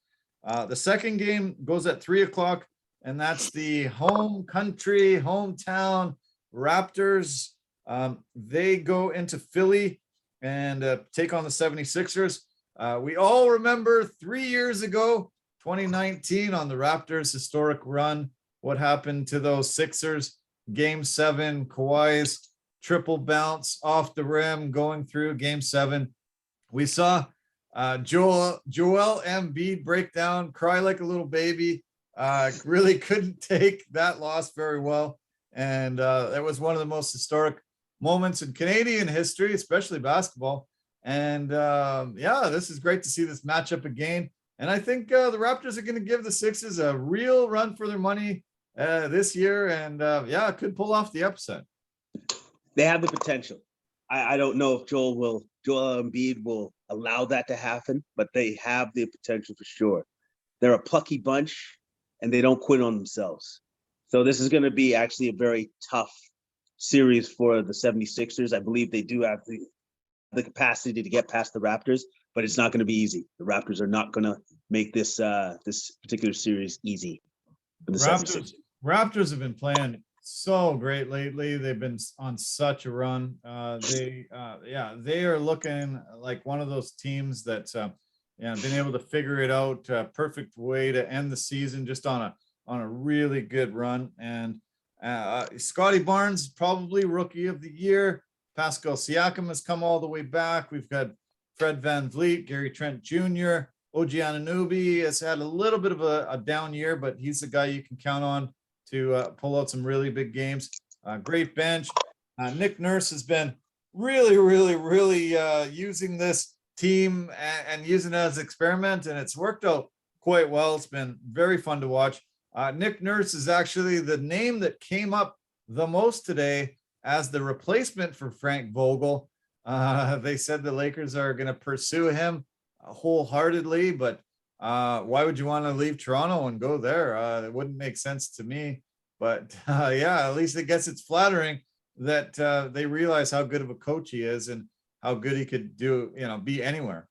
The second game goes at 3 o'clock, and that's the hometown Raptors. They go into Philly and take on the 76ers. We all remember 3 years ago, 2019, on the Raptors' historic run, what happened to those Sixers. Game 7, Kawhi's triple bounce off the rim going through Game 7. We saw Joel Embiid break down, cry like a little baby. Really couldn't take that loss very well. And that was one of the most historic moments in Canadian history, especially basketball. And yeah, this is great to see this matchup again. And I think the Raptors are going to give the Sixers a real run for their money this year. And yeah, could pull off the upset. They have the potential. I don't know if Joel Embiid will allow that to happen, but they have the potential for sure. They're a plucky bunch, and they don't quit on themselves. So this is going to be actually a very tough series for the 76ers. I believe they do have the capacity to get past the Raptors, but it's not going to be easy. The Raptors are not going to make this this particular series easy for the 76ers. Raptors have been playing so great lately. They've been on such a run. They are looking like one of those teams that's been able to figure it out. Perfect way to end the season, just on a really good run. And Scotty Barnes, probably rookie of the year. Pascal Siakam has come all the way back. We've got Fred VanVleet, Gary Trent Jr., OG Anunoby has had a little bit of a down year, but he's the guy you can count on to pull out some really big games. Great bench. Nick Nurse has been really using this team and using it as an experiment, and it's worked out quite well. It's been very fun to watch. Nick Nurse is actually the name that came up the most today as the replacement for Frank Vogel. They said the Lakers are going to pursue him wholeheartedly, but why would you want to leave Toronto and go there? It wouldn't make sense to me. But at least I guess it's flattering that they realize how good of a coach he is and how good he could do, be anywhere.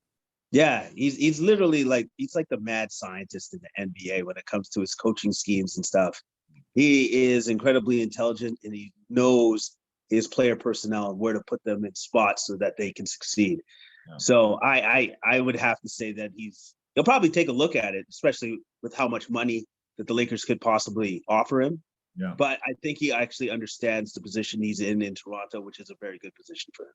Yeah, he's literally he's like the mad scientist in the NBA when it comes to his coaching schemes and stuff. He is incredibly intelligent, and he knows his player personnel and where to put them in spots so that they can succeed. Yeah. So I would have to say that he'll probably take a look at it, especially with how much money that the Lakers could possibly offer him. Yeah. But I think he actually understands the position he's in Toronto, which is a very good position for him.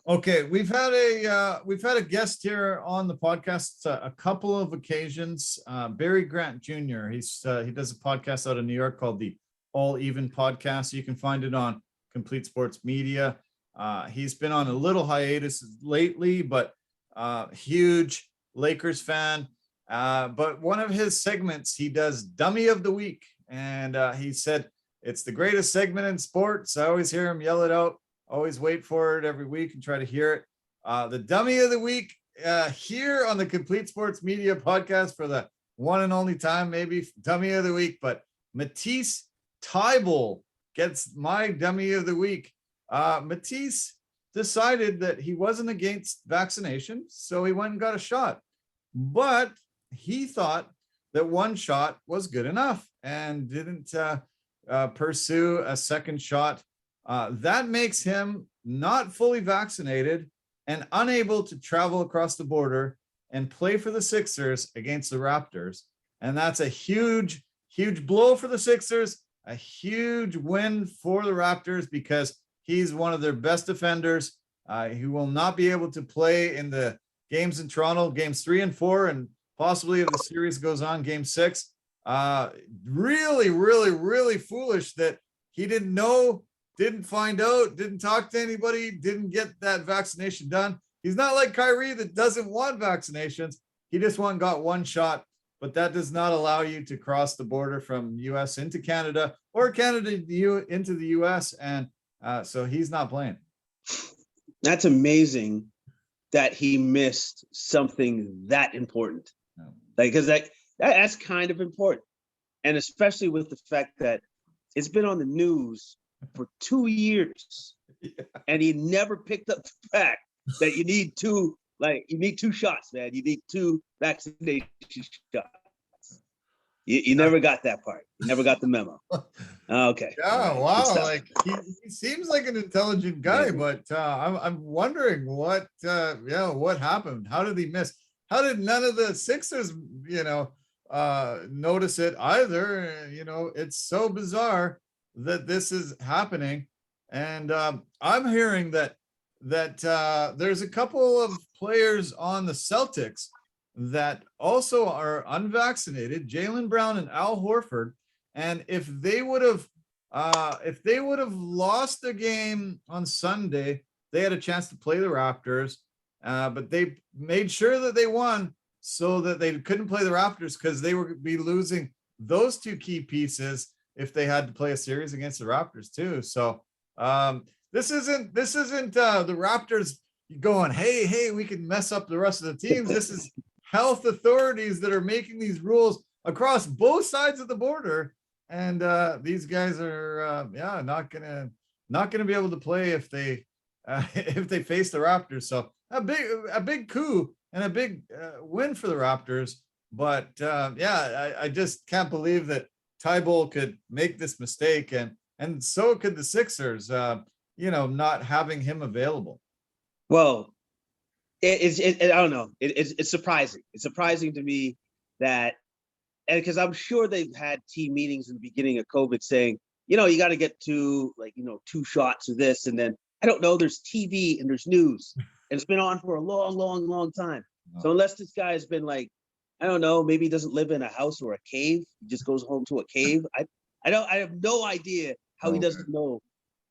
Okay, we've had a guest here on the podcast a couple of occasions. Barry Grant Jr. He does a podcast out of New York called the All Even Podcast. You can find it on Complete Sports Media. He's been on a little hiatus lately, but huge Lakers fan. But one of his segments, he does Dummy of the Week, and he said it's the greatest segment in sports. I always hear him yell it out. Always wait for it every week and try to hear it. The Dummy of the Week here on the Complete Sports Media Podcast for the one and only time, maybe Dummy of the Week. But Matisse Thybulle gets my Dummy of the Week. Matisse decided that he wasn't against vaccination, so he went and got a shot. But he thought that one shot was good enough and didn't pursue a second shot. That makes him not fully vaccinated and unable to travel across the border and play for the Sixers against the Raptors. And that's a huge blow for the Sixers, a huge win for the Raptors because he's one of their best defenders. He will not be able to play in the games in Toronto, games 3 and 4, and possibly if the series goes on, game 6. Really foolish that he didn't know, didn't find out, didn't talk to anybody, didn't get that vaccination done. He's not like Kyrie that doesn't want vaccinations. He just got one shot, but that does not allow you to cross the border from US into Canada or Canada into the US. And so he's not playing. That's amazing that he missed something that important. No. Because that's kind of important. And especially with the fact that it's been on the news for 2 years, and he never picked up the fact that you need two shots, man. You need 2 vaccination shots. You never got that part. You never got the memo. Okay. Yeah. Right. Wow. Like he seems like an intelligent guy, but I'm wondering what happened. How did he miss? How did none of the Sixers, notice it either? It's so bizarre that this is happening. And I'm hearing that there's a couple of players on the Celtics that also are unvaccinated, Jaylen Brown and Al Horford. And if they would have lost the game on Sunday, they had a chance to play the Raptors. But they made sure that they won so that they couldn't play the Raptors because they would be losing those 2 key pieces if they had to play a series against the Raptors too. So this isn't the Raptors going, hey, we can mess up the rest of the teams. This is health authorities that are making these rules across both sides of the border. And these guys are not gonna be able to play if they face the Raptors. So a big coup and a big win for the Raptors. But I just can't believe that Tybalt could make this mistake, and so could the Sixers. Not having him available. Well, I don't know. It's surprising. It's surprising to me that, and because I'm sure they've had team meetings in the beginning of COVID saying, you got to get to 2 shots of this, and then I don't know. There's TV and there's news, and it's been on for a long time. So unless this guy has been like, I don't know, maybe he doesn't live in a house or a cave, he just goes home to a cave. I have no idea how he doesn't know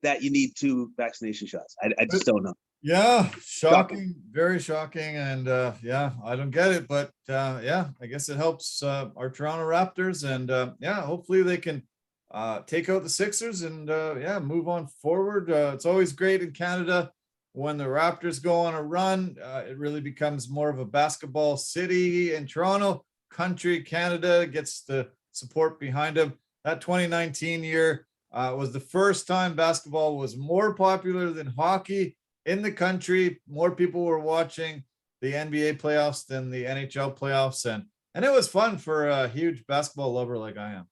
that you need 2 vaccination shots. I just don't know. Yeah, shocking, very shocking, and I don't get it, but I guess it helps our Toronto Raptors, and hopefully they can take out the Sixers and move on forward. It's always great in Canada when the Raptors go on a run. It really becomes more of a basketball city in Toronto. Country Canada gets the support behind them. That 2019 year was the first time basketball was more popular than hockey in the country. More people were watching the NBA playoffs than the NHL playoffs, and it was fun for a huge basketball lover like I am.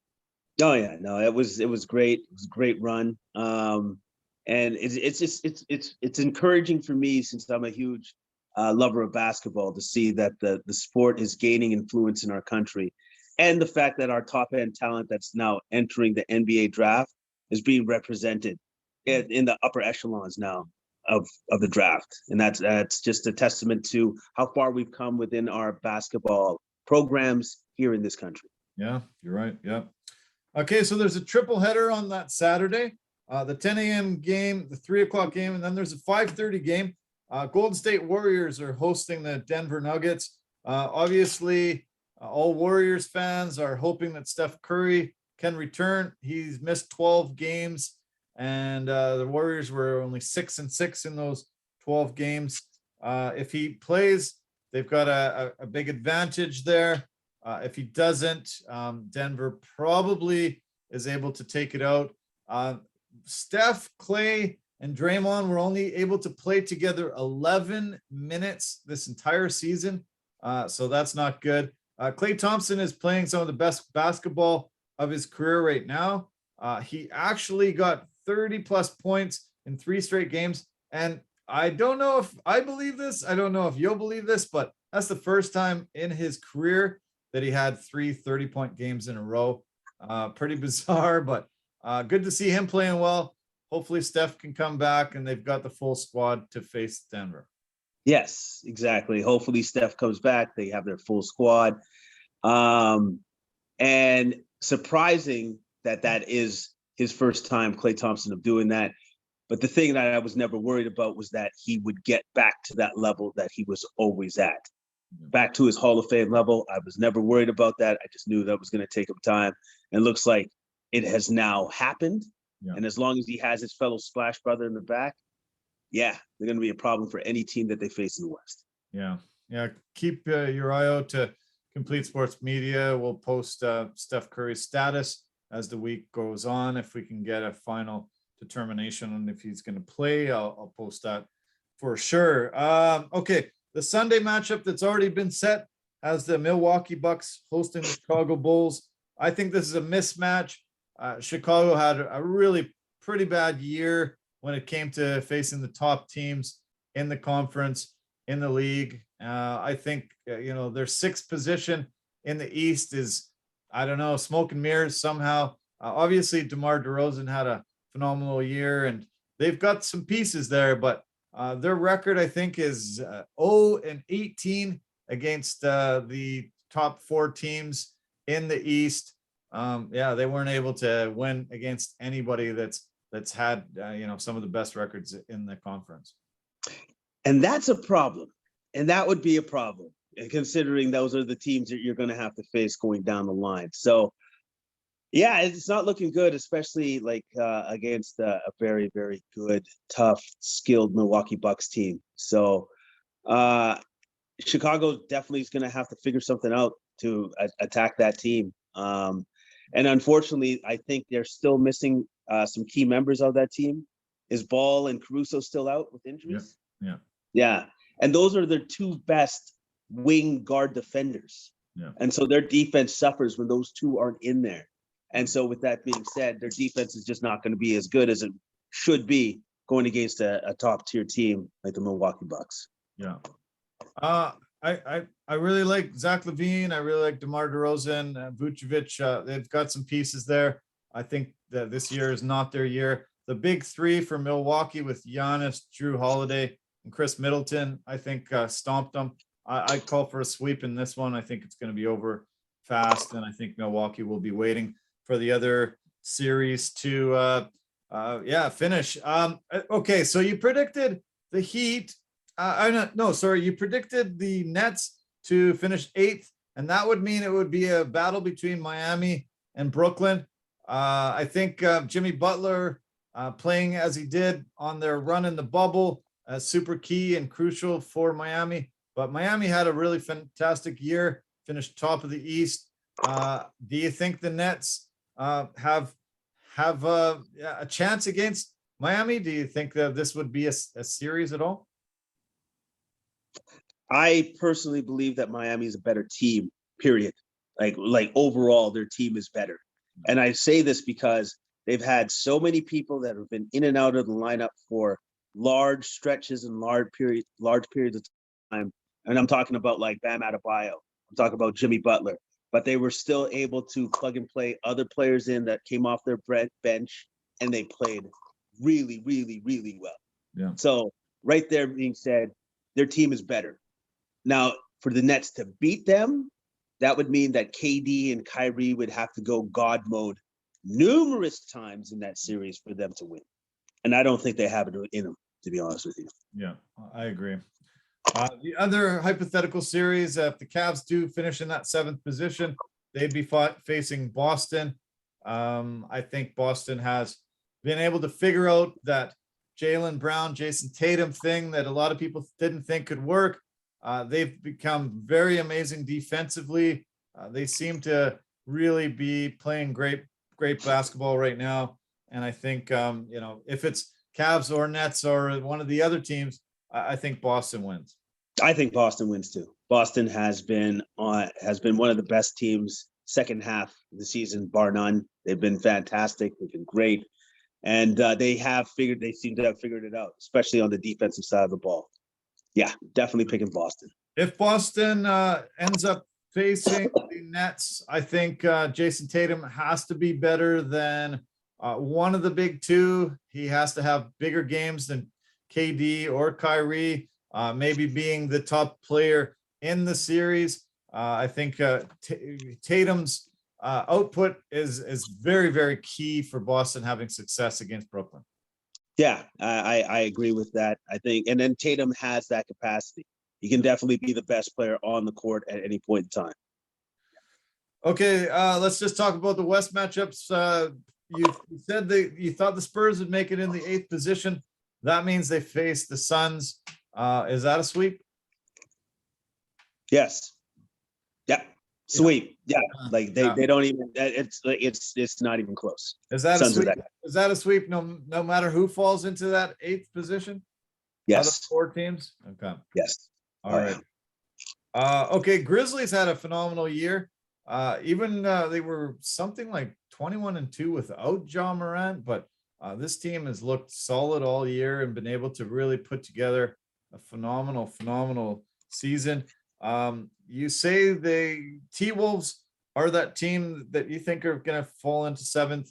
Oh yeah, no, it was great. It was a great run. And it's encouraging for me, since I'm a huge lover of basketball, to see that the sport is gaining influence in our country, and the fact that our top end talent that's now entering the NBA draft is being represented in the upper echelons now of the draft. And that's just a testament to how far we've come within our basketball programs here in this country. Yeah, you're right. Yeah. Okay, so there's a triple header on that Saturday. The 10 a.m. game, the 3 o'clock game, and then there's a 5:30 game. Golden State Warriors are hosting the Denver Nuggets. Obviously, all Warriors fans are hoping that Steph Curry can return. He's missed 12 games, and the Warriors were only 6-6 in those 12 games. If he plays, they've got a big advantage there. If he doesn't, Denver probably is able to take it out. Steph, Clay, and Draymond were only able to play together 11 minutes this entire season. So that's not good. Klay Thompson is playing some of the best basketball of his career right now. He actually got 30 plus points in 3 straight games. And I don't know if I believe this. I don't know if you'll believe this, but that's the first time in his career that he had 3 30-point games in a row. Pretty bizarre, but good to see him playing well. Hopefully Steph can come back and they've got the full squad to face Denver. Yes, exactly. Hopefully Steph comes back. They have their full squad. And surprising that is his first time, Klay Thompson, of doing that. But the thing that I was never worried about was that he would get back to that level that he was always at. Back to his Hall of Fame level. I was never worried about that. I just knew that was going to take him time. And it looks like it has now happened. Yeah. And as long as he has his fellow Splash brother in the back, they're going to be a problem for any team that they face in the West. Yeah. Keep your eye out to Complete Sports Media. We'll post Steph Curry's status as the week goes on. If we can get a final determination on if he's going to play, I'll post that for sure. Okay. The Sunday matchup that's already been set has the Milwaukee Bucks hosting the Chicago Bulls. I think this is a mismatch. Chicago had a really pretty bad year when it came to facing the top teams in the conference, in the league. I think, their 6th position in the East is, I don't know, smoke and mirrors somehow. Obviously, DeMar DeRozan had a phenomenal year, and they've got some pieces there, but their record, I think, is 0-18 against the top 4 teams in the East. They weren't able to win against anybody that's had some of the best records in the conference. And that's a problem. And that would be a problem, considering those are the teams that you're going to have to face going down the line. So Yeah, it's not looking good, especially like against a very, very good, tough, skilled Milwaukee Bucks team. So uh, Chicago definitely is going to have to figure something out to attack that team. And unfortunately, I think they're still missing some key members of that team. Is Ball and Caruso still out with Yeah, injuries? yeah, Yeah. And those are their two best wing guard defenders. yeah. And so their defense suffers when those two aren't in there. And so with that being said, their defense is just not going to be as good as it should be going against a top tier team like the Milwaukee Bucks. Yeah. I really like Zach LaVine. I really like DeMar DeRozan, Vucevic. They've got some pieces there. I think that this year is not their year. The big three for Milwaukee with Giannis, Drew Holiday, and Chris Middleton, I think stomped them. I call for a sweep in this one. I think it's going to be over fast, and I think Milwaukee will be waiting for the other series to finish. Okay, so you predicted the Heat. You predicted the Nets to finish 8th, and that would mean it would be a battle between Miami and Brooklyn. I think Jimmy Butler playing as he did on their run in the bubble, super key and crucial for Miami. But Miami had a really fantastic year, finished top of the East. Do you think the Nets have a chance against Miami? Do you think that this would be a series at all? I personally believe that Miami is a better team, period. Like overall, their team is better. And I say this because they've had so many people that have been in and out of the lineup for large stretches and large periods of time. And I'm talking about like Bam Adebayo. I'm talking about Jimmy Butler. But they were still able to plug and play other players in that came off their bench, and they played really, really, really well. Yeah. So right there being said, their team is better. Now, for the Nets to beat them, that would mean that KD and Kyrie would have to go God mode numerous times in that series for them to win. And I don't think they have it in them, to be honest with you. Yeah, I agree. The other hypothetical series, if the Cavs do finish in that 7th position, they'd be facing Boston. I think Boston has been able to figure out that Jaylen Brown, Jason Tatum thing that a lot of people didn't think could work. They've become very amazing defensively. They seem to really be playing great basketball right now. And I think, if it's Cavs or Nets or one of the other teams, I think Boston wins. I think Boston wins too. Boston has been one of the best teams second half of the season, bar none. They've been fantastic. They've been great. And they seem to have figured it out, especially on the defensive side of the ball. Yeah, definitely picking Boston. If Boston ends up facing the Nets, I think Jason Tatum has to be better than one of the big two. He has to have bigger games than KD or Kyrie, maybe being the top player in the series. I think Tatum's output is very, very key for Boston having success against Brooklyn. Yeah, I agree with that. I think, and then Tatum has that capacity. He can definitely be the best player on the court at any point in time. Okay, let's just talk about the West matchups. You said that you thought the Spurs would make it in the 8th position. That means they face the Suns. Is that a sweep? Yes. Yeah. Sweep. Yeah. Like they don't even. It's not even close. Is that a sweep? Is that a sweep? No matter who falls into that 8th position. Yes. Out of 4 teams. Okay. Yes. All right. Okay. Grizzlies had a phenomenal year. Even they were something like 21-2 without Ja Morant, but this team has looked solid all year and been able to really put together a phenomenal season. You say the T-Wolves are that team that you think are going to fall into 7th.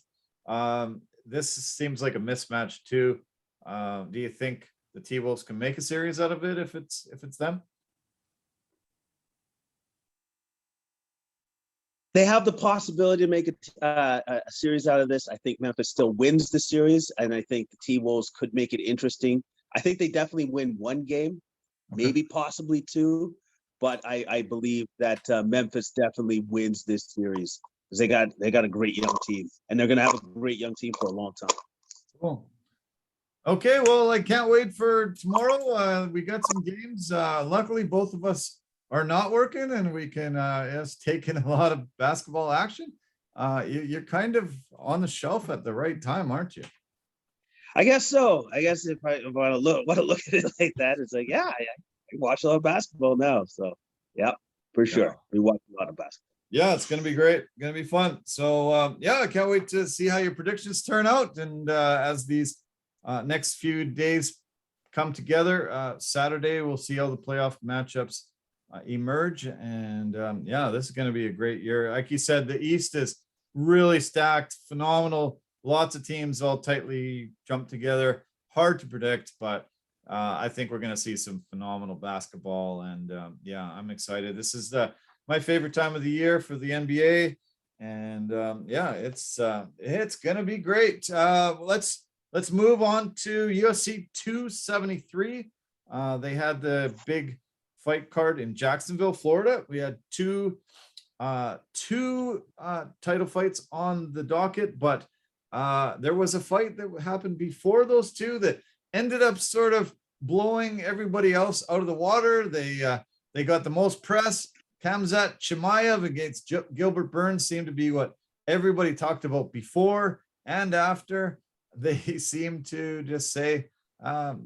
This seems like a mismatch too. Do you think the T-Wolves can make a series out of it if it's them? They have the possibility to make a series out of this. I think Memphis still wins the series, and I think the T-Wolves could make it interesting. I think they definitely win 1 game, maybe possibly 2, but I believe that Memphis definitely wins this series. because they got a great young team, and they're going to have a great young team for a long time. Cool. Okay, well, I can't wait for tomorrow. We got some games. Luckily, both of us are not working, and we can just take in a lot of basketball action. You're kind of on the shelf at the right time, aren't you? I guess so. I guess if I want to look at it like that, it's like, yeah, I watch a lot of basketball now. So, yeah, for sure. Yeah. We watch a lot of basketball. Yeah, it's going to be great. Going to be fun. So, yeah, I can't wait to see how your predictions turn out. And as these next few days come together, Saturday, we'll see how the playoff matchups emerge. And yeah, this is going to be a great year. Like you said, the East is really stacked, phenomenal. Lots of teams all tightly jumped together. Hard to predict, but I think we're going to see some phenomenal basketball. And yeah, I'm excited. This is my favorite time of the year for the NBA. And yeah, it's going to be great. Let's move on to UFC 273. They had the big fight card in Jacksonville, Florida. We had two title fights on the docket, but there was a fight that happened before those two that ended up sort of blowing everybody else out of the water. They got the most press. Khamzat Chimaev against Gilbert Burns seemed to be what everybody talked about before and after. They seemed to just say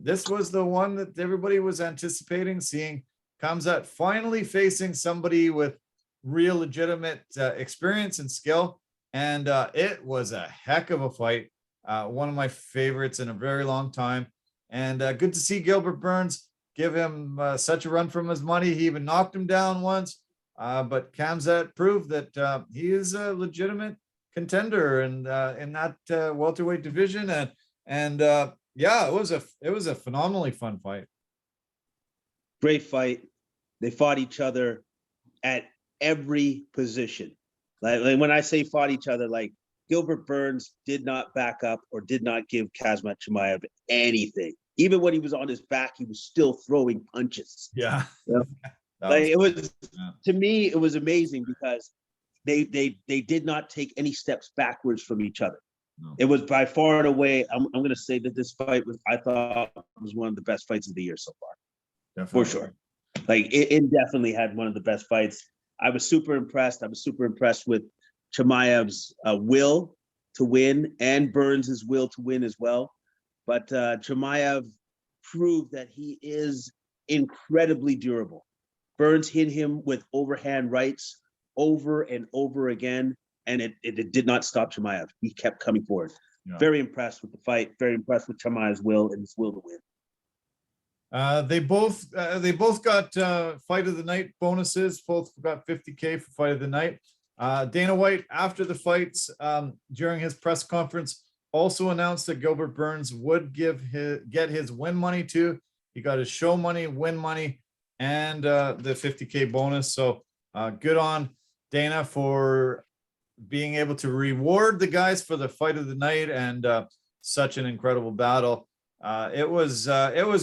this was the one that everybody was anticipating, seeing Khamzat finally facing somebody with real legitimate experience and skill. And it was a heck of a fight. One of my favorites in a very long time. And good to see Gilbert Burns give him such a run from his money. He even knocked him down once. But Khamzat proved that he is a legitimate contender in that welterweight division. And yeah, it was a phenomenally fun fight. Great fight. They fought each other at every position. Like when I say fought each other, like Gilbert Burns did not back up or did not give Khamzat Chimaev anything. Even when he was on his back, he was still throwing punches. Yeah. You know? Like it was, to me, it was amazing because they did not take any steps backwards from each other. No. It was by far and away. I'm going to say that this fight I thought was one of the best fights of the year so far. Definitely. For sure. Like it definitely had one of the best fights. I was super impressed. I was super impressed with Chimaev's will to win and Burns' will to win as well. But Chimaev proved that he is incredibly durable. Burns hit him with overhand rights over and over again, and it did not stop Chimaev. He kept coming forward. Yeah. Very impressed with the fight. Very impressed with Chimaev's will and his will to win. They both got fight of the night bonuses. Both got $50K for fight of the night. Dana White, after the fights, during his press conference, also announced that Gilbert Burns would get his win money too. He got his show money, win money, and the $50K bonus. So good on Dana for being able to reward the guys for the fight of the night and such an incredible battle. It was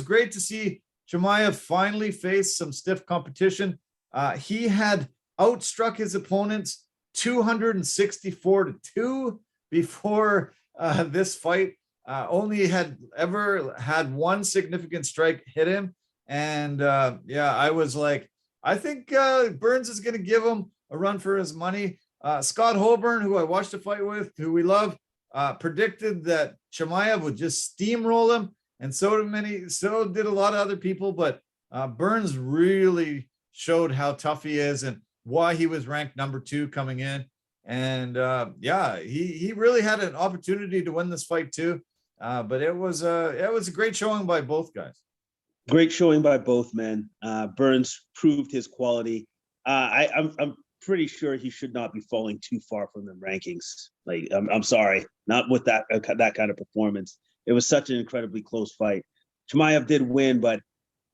great to see Chimaev finally face some stiff competition. He had outstruck his opponents 264-2 before this fight. Only had ever had one significant strike hit him. And yeah, I was like, I think Burns is going to give him a run for his money. Scott Holborn, who I watched the fight with, who we love, predicted that Chimaev would just steamroll him, and so did a lot of other people. But Burns really showed how tough he is and why he was ranked number 2 coming in. And yeah, he really had an opportunity to win this fight too. But it was a great showing by both guys. Great showing by both men. Burns proved his quality. I'm pretty sure he should not be falling too far from the rankings. Like, I'm sorry, not with that kind of performance. It was such an incredibly close fight. Chimaev did win, but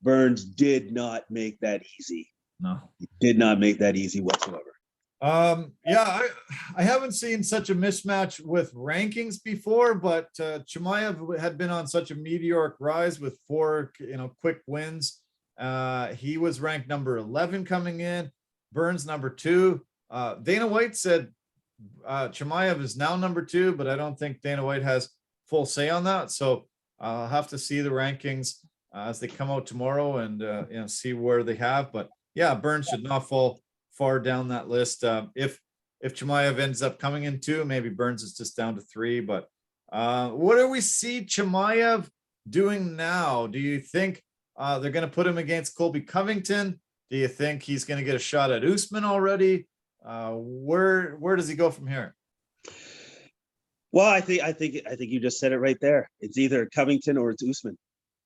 Burns did not make that easy. No, he did not make that easy whatsoever. Yeah, I haven't seen such a mismatch with rankings before, but Chimaev had been on such a meteoric rise with 4, quick wins. He was ranked number 11 coming in. Burns number 2. Dana White said Chimaev is now number 2, but I don't think Dana White has full say on that. So I'll have to see the rankings as they come out tomorrow and see where they have. But yeah, Burns should not fall far down that list. If Chimaev ends up coming in 2, maybe Burns is just down to 3. But what do we see Chimaev doing now? Do you think they're going to put him against Colby Covington? Do you think he's going to get a shot at Usman already? Where does he go from here? Well, I think you just said it right there. It's either Covington or it's Usman,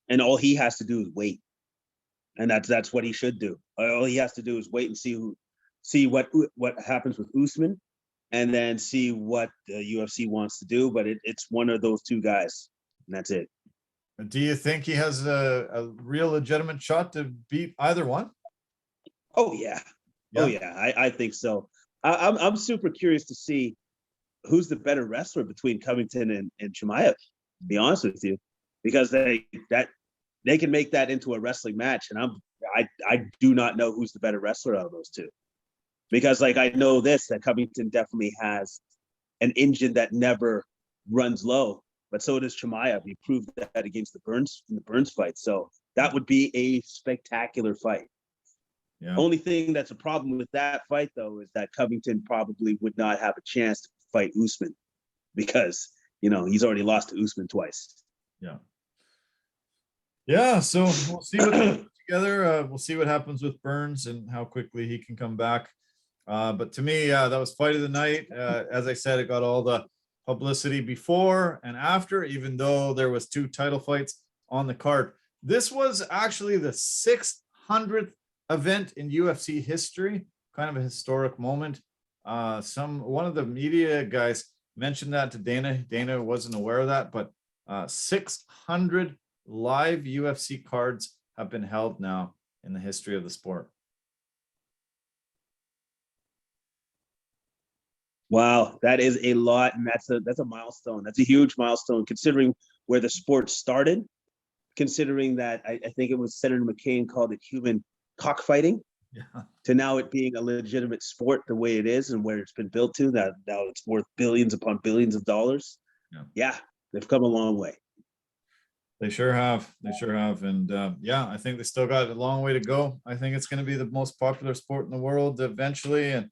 and all he has to do is wait, and that's what he should do. All he has to do is wait and see what happens with Usman, and then see what the UFC wants to do. But it's one of those 2 guys, and that's it. Do you think he has a real legitimate shot to beat either one? Oh yeah. Oh yeah, I think so. I'm super curious to see who's the better wrestler between Covington and Chimaev, to be honest with you, because they can make that into a wrestling match, and I do not know who's the better wrestler out of those 2, because like I know that Covington definitely has an engine that never runs low, but so does Chimaev. He proved that against in the Burns fight, so that would be a spectacular fight. Yeah. Only thing that's a problem with that fight, though, is that Covington probably would not have a chance to fight Usman because, he's already lost to Usman twice. Yeah. Yeah. So we'll see what they put together. We'll see what happens with Burns and how quickly he can come back. But to me, that was fight of the night. As I said, it got all the publicity before and after, even though there was 2 title fights on the card. This was actually the 600th event in UFC history, kind of a historic moment. One of the media guys mentioned that to Dana. Dana wasn't aware of that, but 600 live UFC cards have been held now in the history of the sport. Wow, that is a lot, and that's a milestone. That's a huge milestone considering where the sport started. Considering that I think it was Senator McCain called it human cockfighting, to now it being a legitimate sport the way it is and where it's been built to. Now it's worth billions upon billions of dollars. Yeah, they've come a long way. They sure have. And I think they still got a long way to go. I think it's going to be the most popular sport in the world eventually.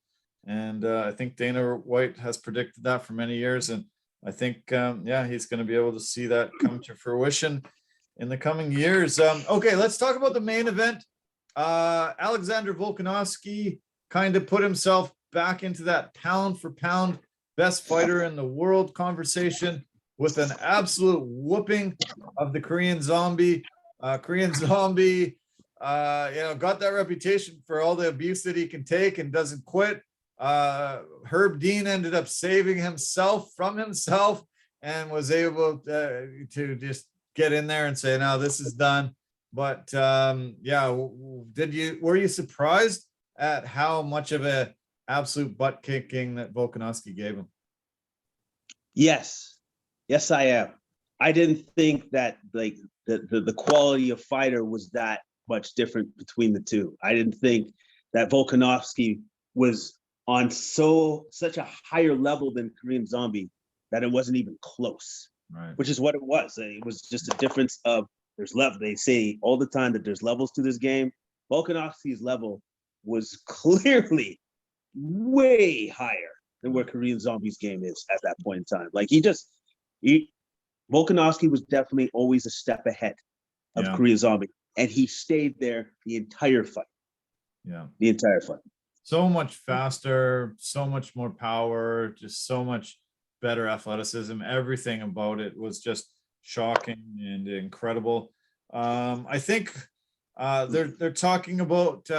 And I think Dana White has predicted that for many years. And I think, he's going to be able to see that come to fruition in the coming years. Okay, let's talk about the main event. Alexander Volkanovski kind of put himself back into that pound for pound best fighter in the world conversation with an absolute whooping of the Korean Zombie. Got that reputation for all the abuse that he can take and doesn't quit. Herb Dean ended up saving himself from himself and was able to just get in there and say, no, this is done. But were you surprised at how much of a absolute butt kicking that Volkanovski gave him? Yes, I am. I didn't think that like the quality of fighter was that much different between the 2. I didn't think that Volkanovski was on such a higher level than Korean Zombie that it wasn't even close. Right. Which is what it was. It was just a difference of there's level. They say all the time that there's levels to this game. Volkanovski's level was clearly way higher than where Korean Zombie's game is at that point in time. Like Volkanovski was definitely always a step ahead of Korean Zombie, and he stayed there the entire fight. Yeah, the entire fight. So much faster, so much more power, just so much better athleticism. Everything about it was just shocking and incredible. I think they're talking about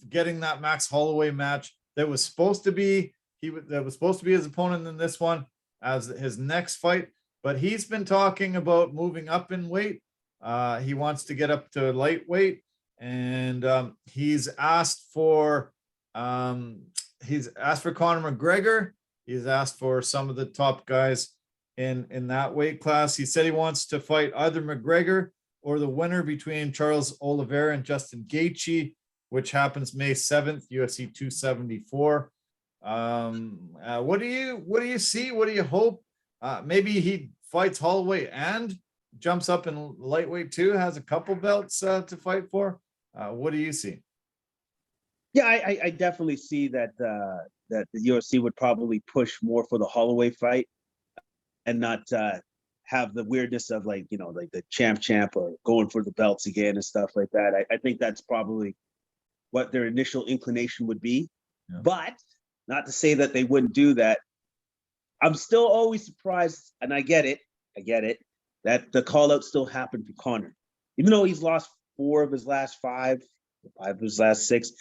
getting that Max Holloway match that was supposed to be his opponent in this one as his next fight, but he's been talking about moving up in weight. He wants to get up to lightweight, and he's asked for Conor McGregor. He's asked for some of the top guys in that weight class. He said he wants to fight either McGregor or the winner between Charles Oliveira and Justin Gaethje, which happens May 7th, UFC 274. What do you see? What do you hope? Maybe he fights Holloway and jumps up in lightweight too, has a couple belts to fight for. What do you see? Yeah, I definitely see that that the UFC would probably push more for the Holloway fight and not have the weirdness of like like the champ or going for the belts again and stuff like that. I think that's probably what their initial inclination would be, Yeah. but not to say that they wouldn't do that. I'm still always surprised, and I get it, that the call out still happened for Conor, even though he's lost 4 of his last 5 of his last 6,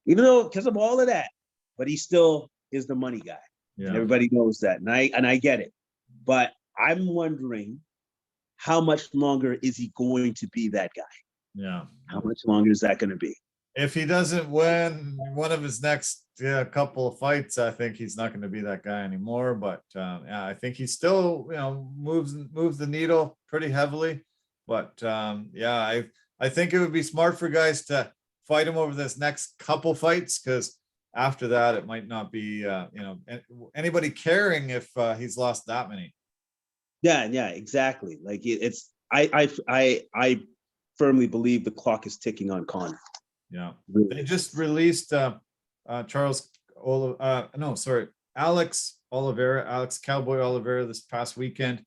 even though because of all of that, but he still is the money guy, Yeah. and everybody knows that, and I get it, but I'm wondering how much longer is he going to be that guy? Yeah. How much longer is that going to be? If he doesn't win one of his next couple of fights, I think he's not going to be that guy anymore. But yeah, I think he still moves the needle pretty heavily. But yeah, I think it would be smart for guys to fight him over this next couple fights, because after that it might not be anybody caring if he's lost that many. Yeah, exactly. Like it's I firmly believe the clock is ticking on Conor. Yeah, Really. they just released Alex Cowboy Oliveira this past weekend.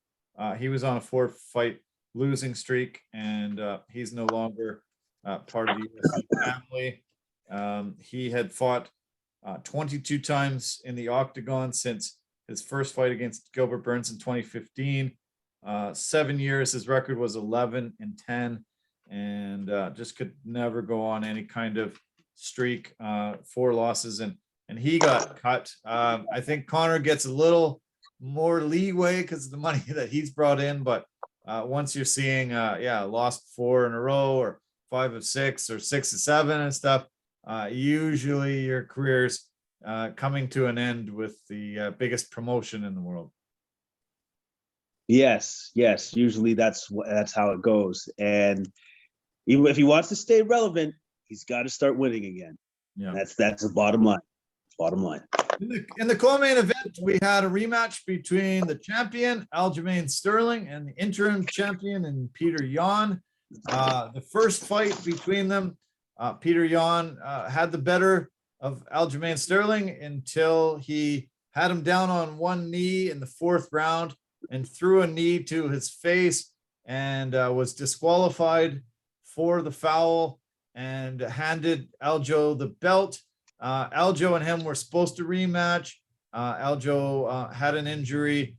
He was on a 4-fight losing streak, and he's no longer part of the UFC family. He had fought 22 times in the octagon since his first fight against Gilbert Burns in 2015. 7 years, his record was 11-10. And just could never go on any kind of streak. 4 losses, and he got cut. I think Conor gets a little more leeway because of the money that he's brought in, but once you're seeing lost 4 in a row, or 5 of 6, or 6 of 7 and stuff, usually your career's coming to an end with the biggest promotion in the world. Yes, usually that's how it goes. And even if he wants to stay relevant, he's got to start winning again. Yeah, that's the bottom line. In the co-main event, we had a rematch between the champion Aljamain Sterling and the interim champion and Peter Yan. The first fight between them, Peter Yan had the better of Aljamain Sterling until he had him down on one knee in the 4th round and threw a knee to his face, and was disqualified for the foul and handed Aljo the belt. Aljo and him were supposed to rematch. Aljo had an injury,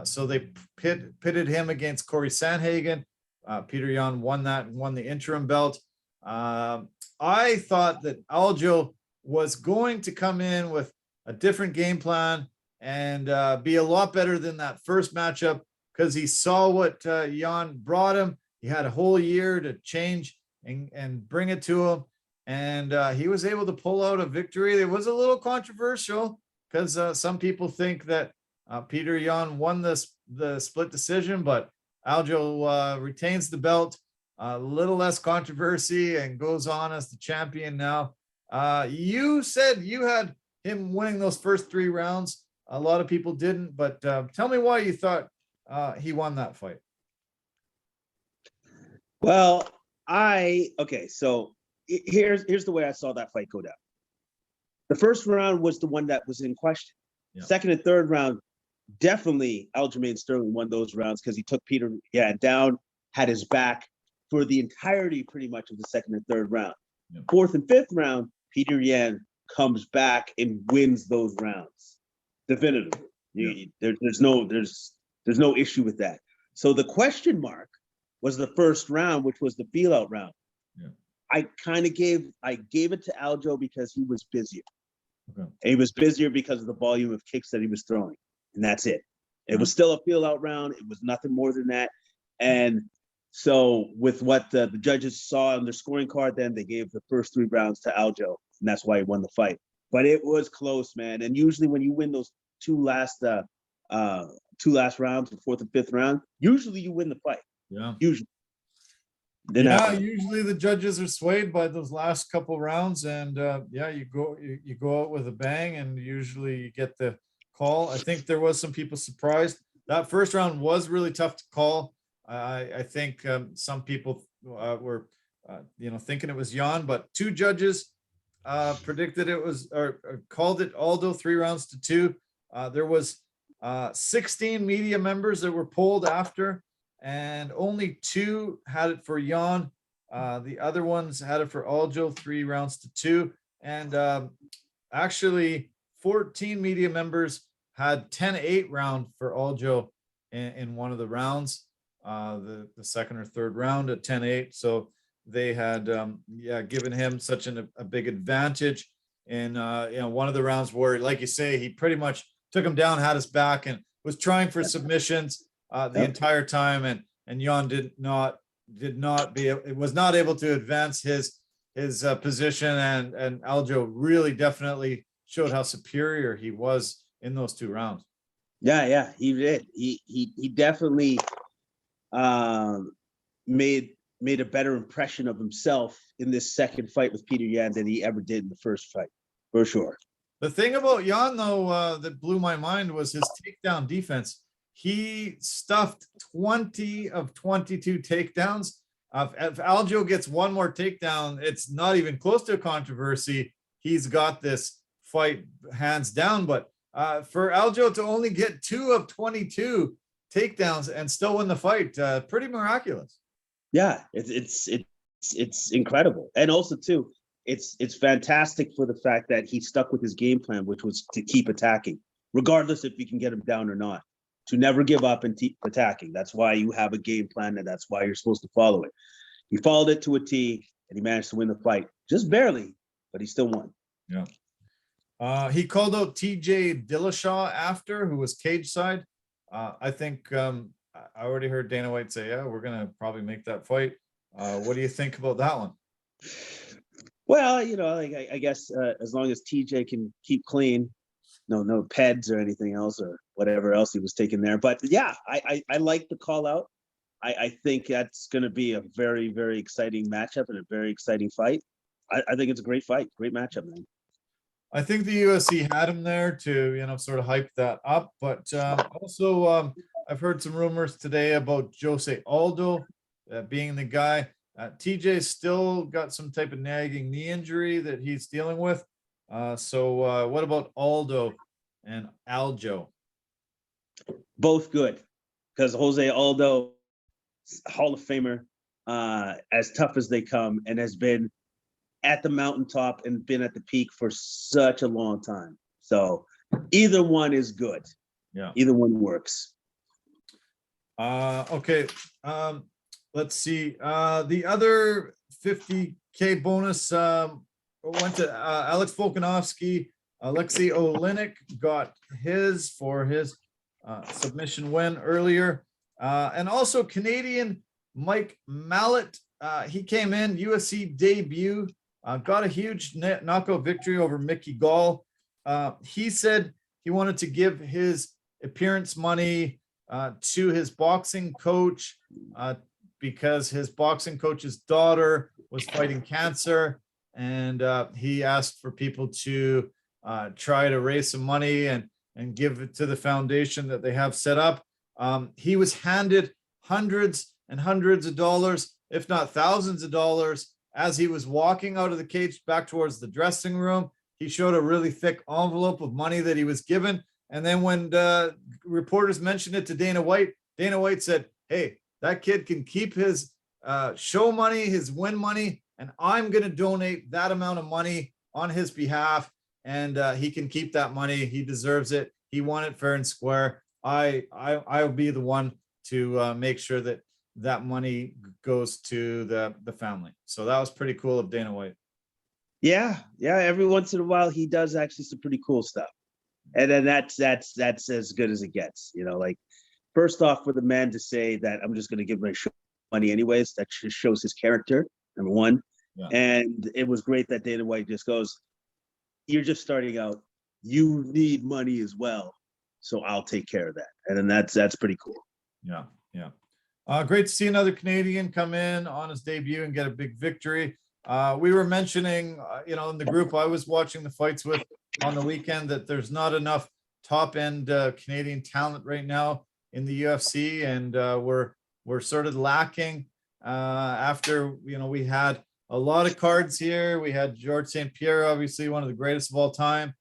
so they pitted him against Corey Sandhagen. Peter Yan won that and won the interim belt. I thought that Aljo was going to come in with a different game plan and be a lot better than that first matchup, because he saw what Yan brought him. He had a whole year to change and bring it to him. And he was able to pull out a victory. It was a little controversial because some people think that Peter Yan won the split decision, but Aljo retains the belt. A little less controversy and goes on as the champion now. You said you had him winning those first 3 rounds. A lot of people didn't, but tell me why you thought he won that fight. Well, so here's the way I saw that fight go down. The first round was the one that was in question. Yeah. Second and third round, definitely Aljamain Sterling won those rounds because he took Peter down, had his back for the entirety pretty much of the second and third round. Yeah. 4th and 5th round, Peter Yan comes back and wins those rounds definitively. Yeah. There's no issue with that. So the question mark was the first round, which was the feel-out round. Yeah. I gave it to Aljo because he was busier. Okay. He was busier because of the volume of kicks that he was throwing, and that's it. It was still a feel-out round. It was nothing more than that. And so with what the judges saw on their scoring card, then they gave the first 3 rounds to Aljo, and that's why he won the fight. But it was close, man. And usually when you win those 2 last rounds, the 4th and 5th round, usually you win the fight. Yeah. Usually. Didn't Yeah, happen. usually the judges are swayed by those last couple rounds, and yeah, you go out with a bang, and usually you get the call. I think there was some people surprised. That first round was really tough to call. I think some people were thinking it was Jan, but two judges predicted it was or called it Aldo 3 rounds to 2. There was 16 media members that were polled after, and only 2 had it for Jan. The other ones had it for Aljo 3 rounds to 2. And actually, 14 media members had 10-8 round for Aljo in one of the rounds, the second or third round at 10-8. So they had given him such a big advantage in one of the rounds where, like you say, he pretty much took him down, had his back, and was trying for submissions the entire time, and Jan was not able to advance his position, and Aljo really definitely showed how superior he was in those 2 rounds. Yeah, he did. He definitely made a better impression of himself in this second fight with Peter Yan than he ever did in the first fight, for sure. The thing about Jan, though, that blew my mind was his takedown defense. He stuffed 20 of 22 takedowns. If Aljo gets one more takedown, it's not even close to a controversy. He's got this fight hands down. But for Aljo to only get 2 of 22 takedowns and still win the fight, pretty miraculous. Yeah, it's incredible, and also too, it's fantastic for the fact that he stuck with his game plan, which was to keep attacking, regardless if you can get him down or not. To never give up and keep attacking. That's why you have a game plan, and that's why you're supposed to follow it. He followed it to a T, and he managed to win the fight, just barely, but he still won. Yeah. He called out TJ Dillashaw after, who was cage side. I think I already heard Dana White say, yeah, we're going to probably make that fight. What do you think about that one? Well, I guess as long as TJ can keep clean, no peds or anything else or whatever else he was taking there. But yeah, I like the call out. I think that's going to be a very, very exciting matchup and a very exciting fight. I think it's a great fight, great matchup, man. I think the UFC had him there to, sort of hype that up. But also, I've heard some rumors today about Jose Aldo being the guy. TJ's still got some type of nagging knee injury that he's dealing with. So what about Aldo and Aljo? Both good, because Jose Aldo, Hall of Famer, as tough as they come, and has been at the mountaintop and been at the peak for such a long time. So either one is good. Yeah. Either one works. Okay. Let's see. The other 50K bonus went to Alex Volkanovski. Alexei Oleinik got his for his submission win earlier. And also Canadian Mike Mallet. He came in, UFC debut, got a huge knockout victory over Mickey Gall. He said he wanted to give his appearance money to his boxing coach because his boxing coach's daughter was fighting cancer. And he asked for people to try to raise some money and give it to the foundation that they have set up. He was handed hundreds and hundreds of dollars, if not thousands of dollars, as he was walking out of the cage back towards the dressing room. He showed a really thick envelope of money that he was given. And then when reporters mentioned it to Dana White said, hey, that kid can keep his show money, his win money, and I'm going to donate that amount of money on his behalf. And he can keep that money. He deserves it. He won it fair and square. I'll be the one to make sure that that money goes to the family. So that was pretty cool of Dana White. Yeah. Every once in a while, he does actually some pretty cool stuff. And then that's as good as it gets. Like, first off, for the man to say that I'm just going to give my show money anyways, that just shows his character, number one. Yeah. And it was great that Dana White just goes, you're just starting out. You need money as well. So I'll take care of that. And then that's pretty cool. Yeah. Great to see another Canadian come in on his debut and get a big victory. We were mentioning, in the group I was watching the fights with on the weekend that there's not enough top end Canadian talent right now in the UFC, and we're sort of lacking after we had a lot of cards here. We had George St. Pierre, obviously one of the greatest of all time.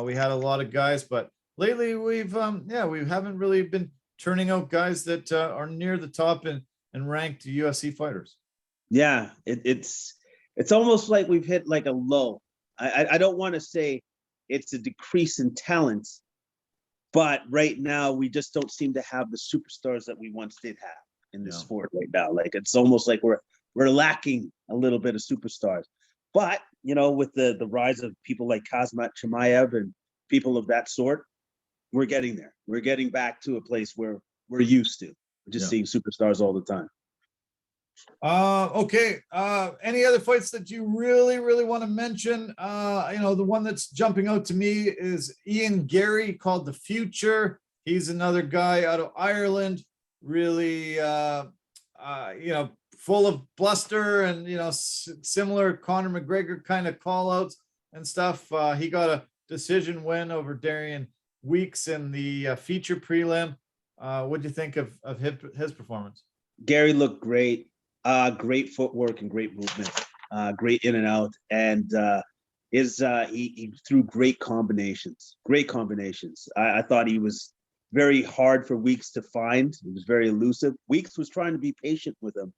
We had a lot of guys, but lately we haven't really been turning out guys that are near the top and ranked UFC fighters. Yeah, it's almost like we've hit like a low. I don't want to say it's a decrease in talent, but right now we just don't seem to have the superstars that we once did have in this sport right now. Like it's almost like we're lacking a little bit of superstars. But with the rise of people like Kazmat Chimaev and people of that sort, we're getting there. We're getting back to a place where we're used to just seeing superstars all the time. Okay. Any other fights that you really, really want to mention? The one that's jumping out to me is Ian Gary, called The Future. He's another guy out of Ireland, really, full of bluster and, similar Conor McGregor kind of call outs and stuff. He got a decision win over Darian Weeks in the feature prelim. What do you think of his performance? Gary looked great. Great footwork and great movement. Great in and out, and he threw great combinations. Great combinations. I thought he was very hard for Weeks to find. He was very elusive. Weeks was trying to be patient with him,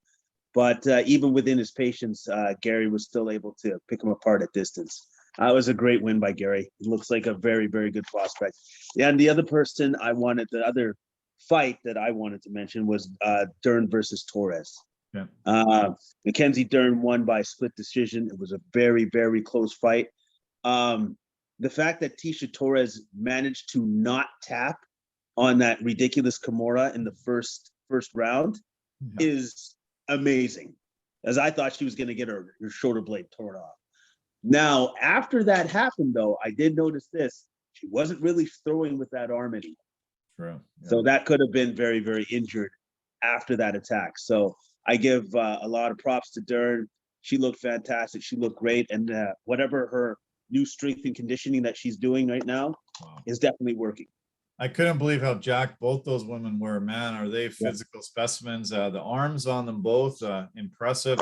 but even within his patience, Gary was still able to pick him apart at distance. It was a great win by Gary. He looks like a very, very good prospect. Yeah, and the other fight that I wanted to mention was Dern versus Torres. Yeah. Mackenzie Dern won by split decision. It was a very, very close fight. The fact that Tisha Torres managed to not tap on that ridiculous Kimura in the first round is amazing, as I thought she was going to get her shoulder blade torn off. Now, after that happened, though, I did notice this. She wasn't really throwing with that arm anymore. True. Yeah. So that could have been very, very injured after that attack. So I give a lot of props to Dern. She looked fantastic. She looked great. And whatever her new strength and conditioning that she's doing right now is definitely working. I couldn't believe how jacked both those women were. Man, are they physical specimens? The arms on them both, impressive.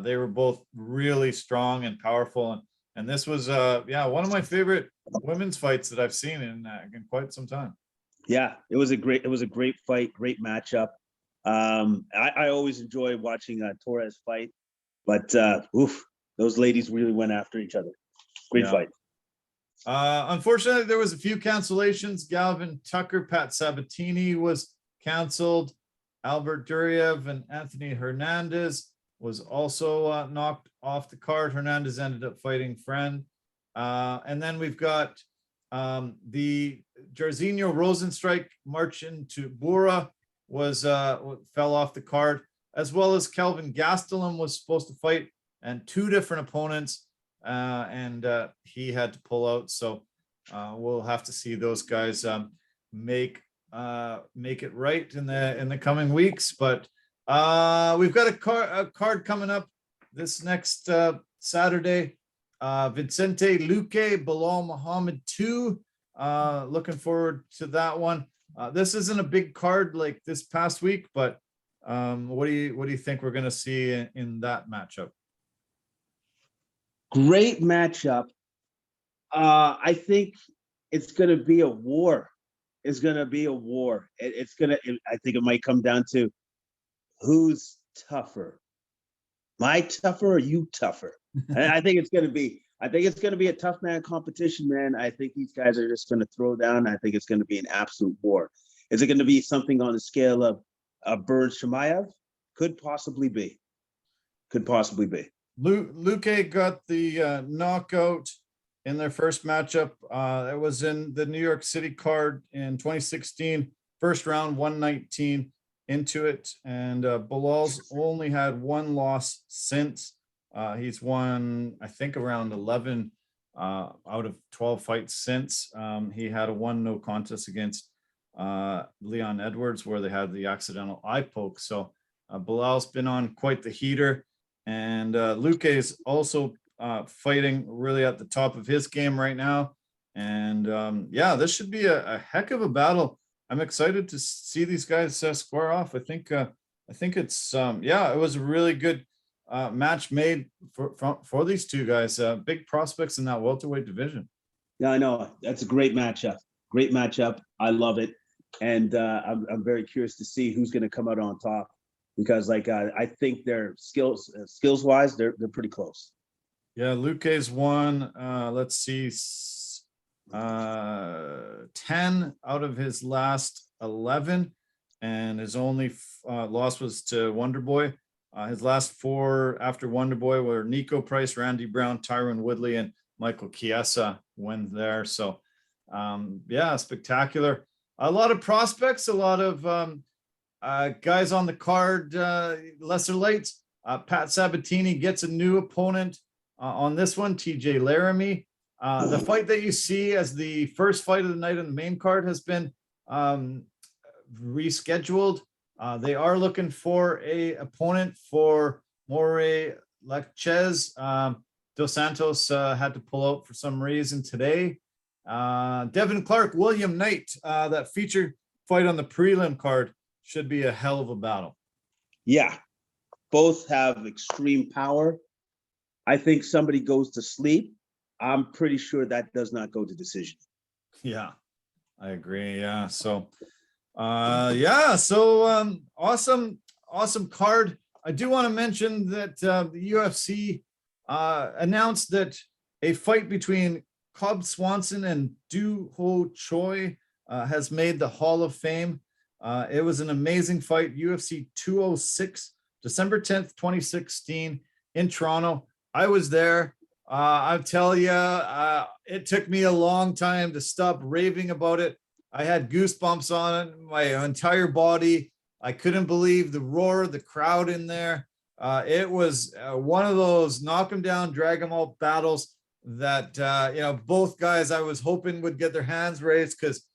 They were both really strong and powerful. And this was, one of my favorite women's fights that I've seen in quite some time. Yeah, it was a great fight, great matchup. I always enjoy watching Torres fight, but those ladies really went after each other. Great fight. Unfortunately, there was a few cancellations. Galvin Tucker, Pat Sabatini was canceled. Albert Duriev and Anthony Hernandez was also knocked off the card. Hernandez ended up fighting Friend. And then we've got the Jairzinho Rosenstrike Marcin Tybura was fell off the card, as well as Kelvin Gastelum was supposed to fight, and two different opponents, and he had to pull out. So we'll have to see those guys make it right in the coming weeks. But we've got a card coming up this next Saturday. Vicente Luque, Bilal Muhammad 2. Looking forward to that one. This isn't a big card like this past week, but what do you think we're going to see in that matchup? Great matchup. I think it's going to be a war. It's going to be a war. I think it might come down to who's tougher. Am I tougher or you tougher? And I think it's going to be a tough man competition, man. I think these guys are just going to throw down. I think it's going to be an absolute war. Is it going to be something on the scale of Burns Chimaev? Could possibly be. Luque got the knockout in their first matchup. It was in the New York City card in 2016, first round, 119 into it. And Bilal's only had one loss since. He's won, I think, around 11 out of 12 fights since. He had a 1-no contest against Leon Edwards, where they had the accidental eye poke. So Bilal's been on quite the heater, and Luke is also fighting really at the top of his game right now. And yeah, this should be a heck of a battle. I'm excited to see these guys square off. I think it's yeah, it was a really good match made for these two guys. Big prospects in that welterweight division. Yeah, I know. That's a great matchup. Great matchup. I love it. And I'm very curious to see who's going to come out on top, because I think their skills wise, they're pretty close. Yeah, Luque's won, let's see, 10 out of his last 11, and his only loss was to Wonderboy. His last 4 after Wonderboy were Nico Price, Randy Brown, Tyron Woodley, and Michael Chiesa went there. So yeah, spectacular. A lot of prospects, a lot of guys on the card, lesser lights. Pat Sabatini gets a new opponent on this one, TJ Laramie. The fight that you see as the first fight of the night on the main card has been rescheduled. They are looking for a opponent for More Lechez. Dos Santos had to pull out for some reason today. Devin Clark, William Knight, that featured fight on the prelim card should be a hell of a battle. Yeah, both have extreme power. I think somebody goes to sleep. I'm pretty sure that does not go to decision. Yeah, I agree. Yeah. So, yeah. So, awesome card. I do want to mention that the UFC announced that a fight between Cobb Swanson and Do Ho Choi has made the Hall of Fame. It was an amazing fight. UFC 206, December 10th, 2016 in Toronto. I was there. I'll tell you, it took me a long time to stop raving about it. I had goosebumps on it, my entire body. I couldn't believe the roar of the crowd in there. It was one of those knock them down, drag them out battles that, you know, both guys I was hoping would get their hands raised, because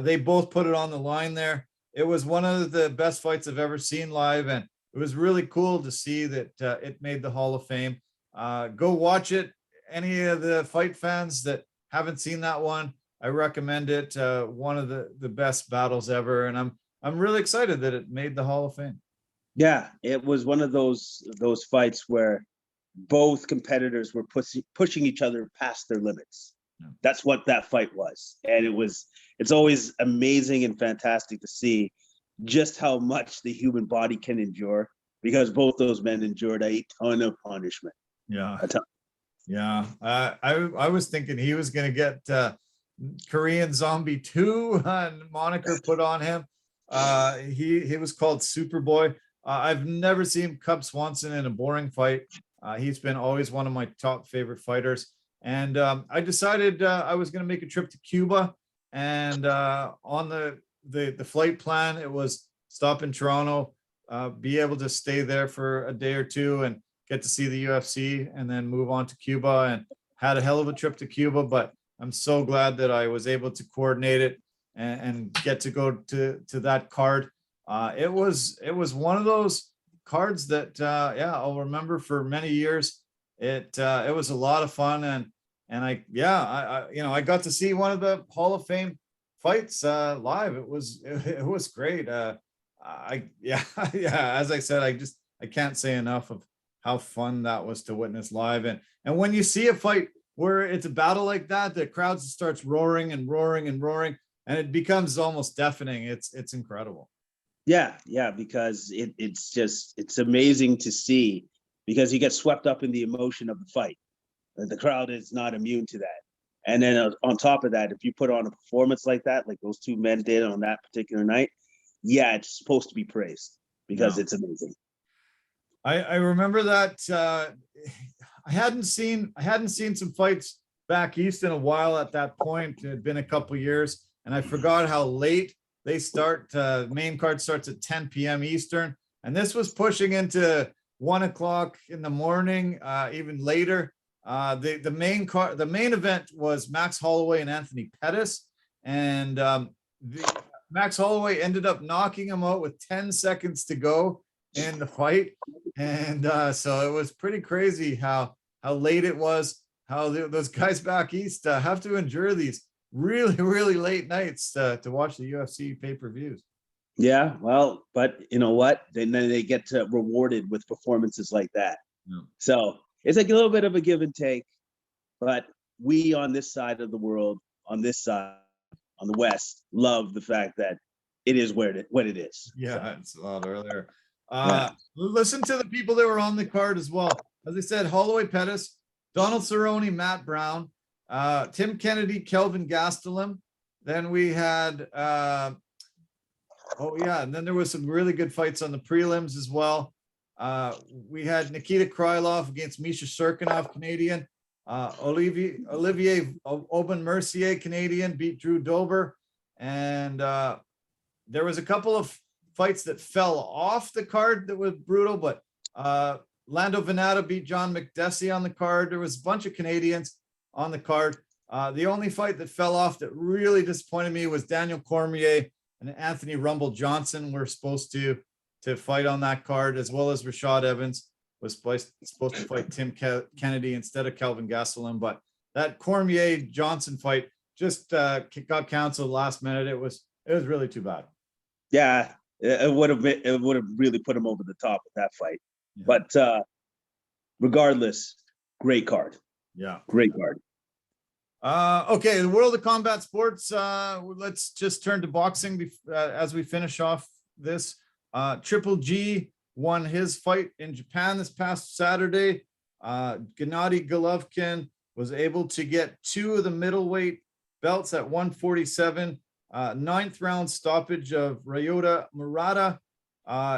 they both put it on the line there. It was one of the best fights I've ever seen live, and it was really cool to see that it made the Hall of Fame. Go watch it. Any of the fight fans that haven't seen that one, I recommend it. One of the best battles ever, and I'm really excited that it made the Hall of Fame. Yeah, it was one of those fights where both competitors were pushing each other past their limits. Yeah. That's what that fight was, and it's always amazing and fantastic to see just how much the human body can endure, because both those men endured a ton of punishment. Yeah. Yeah. I was thinking he was going to get Korean Zombie 2 moniker put on him. He was called Superboy. I've never seen Cub Swanson in a boring fight. He's been always one of my top favorite fighters. And I decided I was going to make a trip to Cuba. And on the flight plan, it was stop in Toronto, be able to stay there for a day or two and get to see the UFC, and then move on to Cuba. And had a hell of a trip to Cuba, but I'm so glad that I was able to coordinate it and get to go to that card. It was one of those cards that yeah, I'll remember for many years. It was a lot of fun, and I you know, I got to see one of the Hall of Fame fights live. It was great. Yeah, as I said, I can't say enough of how fun that was to witness live. And when you see a fight where it's a battle like that, the crowd starts roaring and roaring and roaring, and it becomes almost deafening. It's incredible. Yeah, because it's amazing to see, because you get swept up in the emotion of the fight. The crowd is not immune to that. And then on top of that, if you put on a performance like that, like those two men did on that particular night, yeah, it's supposed to be praised, because it's amazing. I remember that I hadn't seen some fights back east in a while at that point. It had been a couple years, and I forgot how late they start. Main card starts at 10 p.m. Eastern, and this was pushing into 1 o'clock in the morning, even later. The main event was Max Holloway and Anthony Pettis, and Max Holloway ended up knocking him out with 10 seconds to go in the fight. And so it was pretty crazy how late it was, how those guys back east have to endure these really, really late nights to watch the UFC pay-per-views. Yeah, well, but you know what? Then they get rewarded with performances like that. Yeah. So it's like a little bit of a give and take. But we on this side of the world, on this side, on the West, love the fact that it is what it is. Yeah, So, it's a lot earlier. Yeah. Listen to the people that were on the card as well. As I said, Holloway Pettis, Donald Cerrone, Matt Brown, Tim Kennedy, Kelvin Gastelum. Then we had, and then there was some really good fights on the prelims as well. We had Nikita Krylov against Misha Serkinov, Canadian. Olivier Aubin-Mercier, Canadian, beat Drew Dober. And there was a couple of fights that fell off the card that was brutal, but Lando Venata beat John McDessie on the card. There was a bunch of Canadians on the card. The only fight that fell off that really disappointed me was Daniel Cormier and Anthony Rumble Johnson were supposed to fight on that card, as well as Rashad Evans was supposed to fight Tim Kennedy instead of Kelvin Gastelum. But that Cormier Johnson fight just got canceled last minute. It was really too bad. Yeah, it would have really put him over the top with that fight. Yeah. But regardless, great card. Yeah, great card. Okay, the world of combat sports. Let's just turn to boxing as we finish off this. Triple G won his fight in Japan this past Saturday. Gennady Golovkin was able to get 2 of the middleweight belts at 147. 9th round stoppage of Ryota Murata.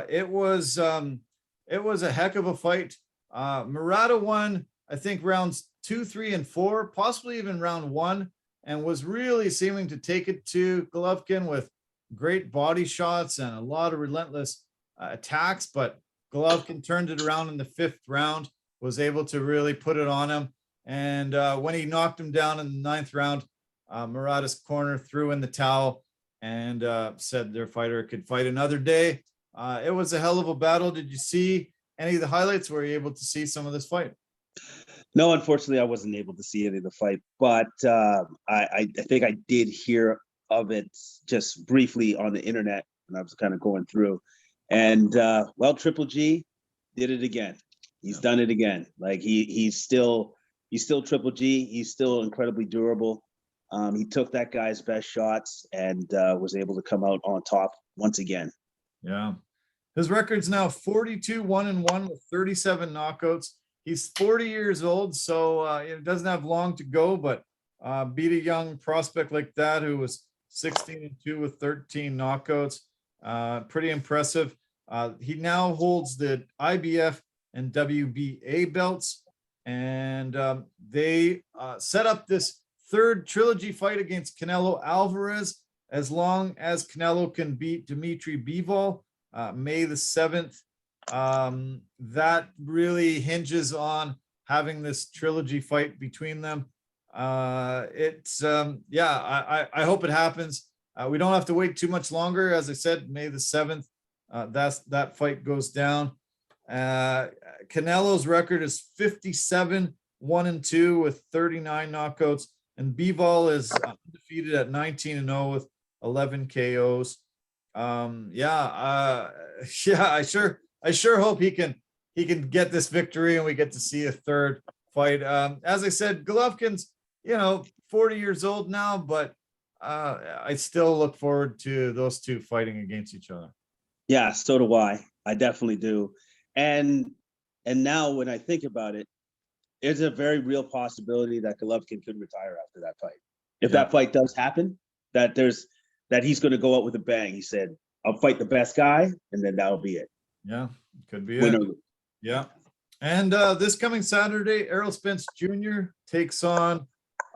It was a heck of a fight. Murata won, I think, rounds 2, 3, and 4, possibly even round 1, and was really seeming to take it to Golovkin with great body shots and a lot of relentless attacks. But Golovkin turned it around in the 5th round, was able to really put it on him. And when he knocked him down in the 9th round, Murata's corner threw in the towel and said their fighter could fight another day. It was a hell of a battle. Did you see any of the highlights? Were you able to see some of this fight? No, unfortunately, I wasn't able to see any of the fight, but I think I did hear of it just briefly on the internet when I was kind of going through. And well, Triple G did it again. He's done it again. Like he's still Triple G. He's still incredibly durable. He took that guy's best shots and was able to come out on top once again. Yeah. His record's now 42-1-1 with 37 knockouts. He's 40 years old, so it doesn't have long to go, but beat a young prospect like that who was 16-2 with 13 knockouts. Pretty impressive. He now holds the IBF and WBA belts, and they set up this 3rd trilogy fight against Canelo Alvarez, as long as Canelo can beat Dimitri Bivol May the 7th. That really hinges on having this trilogy fight between them. I hope it happens. We don't have to wait too much longer. As I said, May the 7th, that fight goes down. Canelo's record is 57-1-2 with 39 knockouts, and Bivol is undefeated at 19-0 with 11 KOs. I sure hope he can get this victory and we get to see a 3rd fight. As I said, Golovkin's 40 years old now, but I still look forward to those two fighting against each other. Yeah, so do I. I definitely do. And now when I think about it, there's a very real possibility that Golovkin could retire after that fight. If that fight does happen, that he's going to go out with a bang. He said, "I'll fight the best guy, and then that'll be it." Yeah, could be it. Yeah. And this coming Saturday, Errol Spence Jr. takes on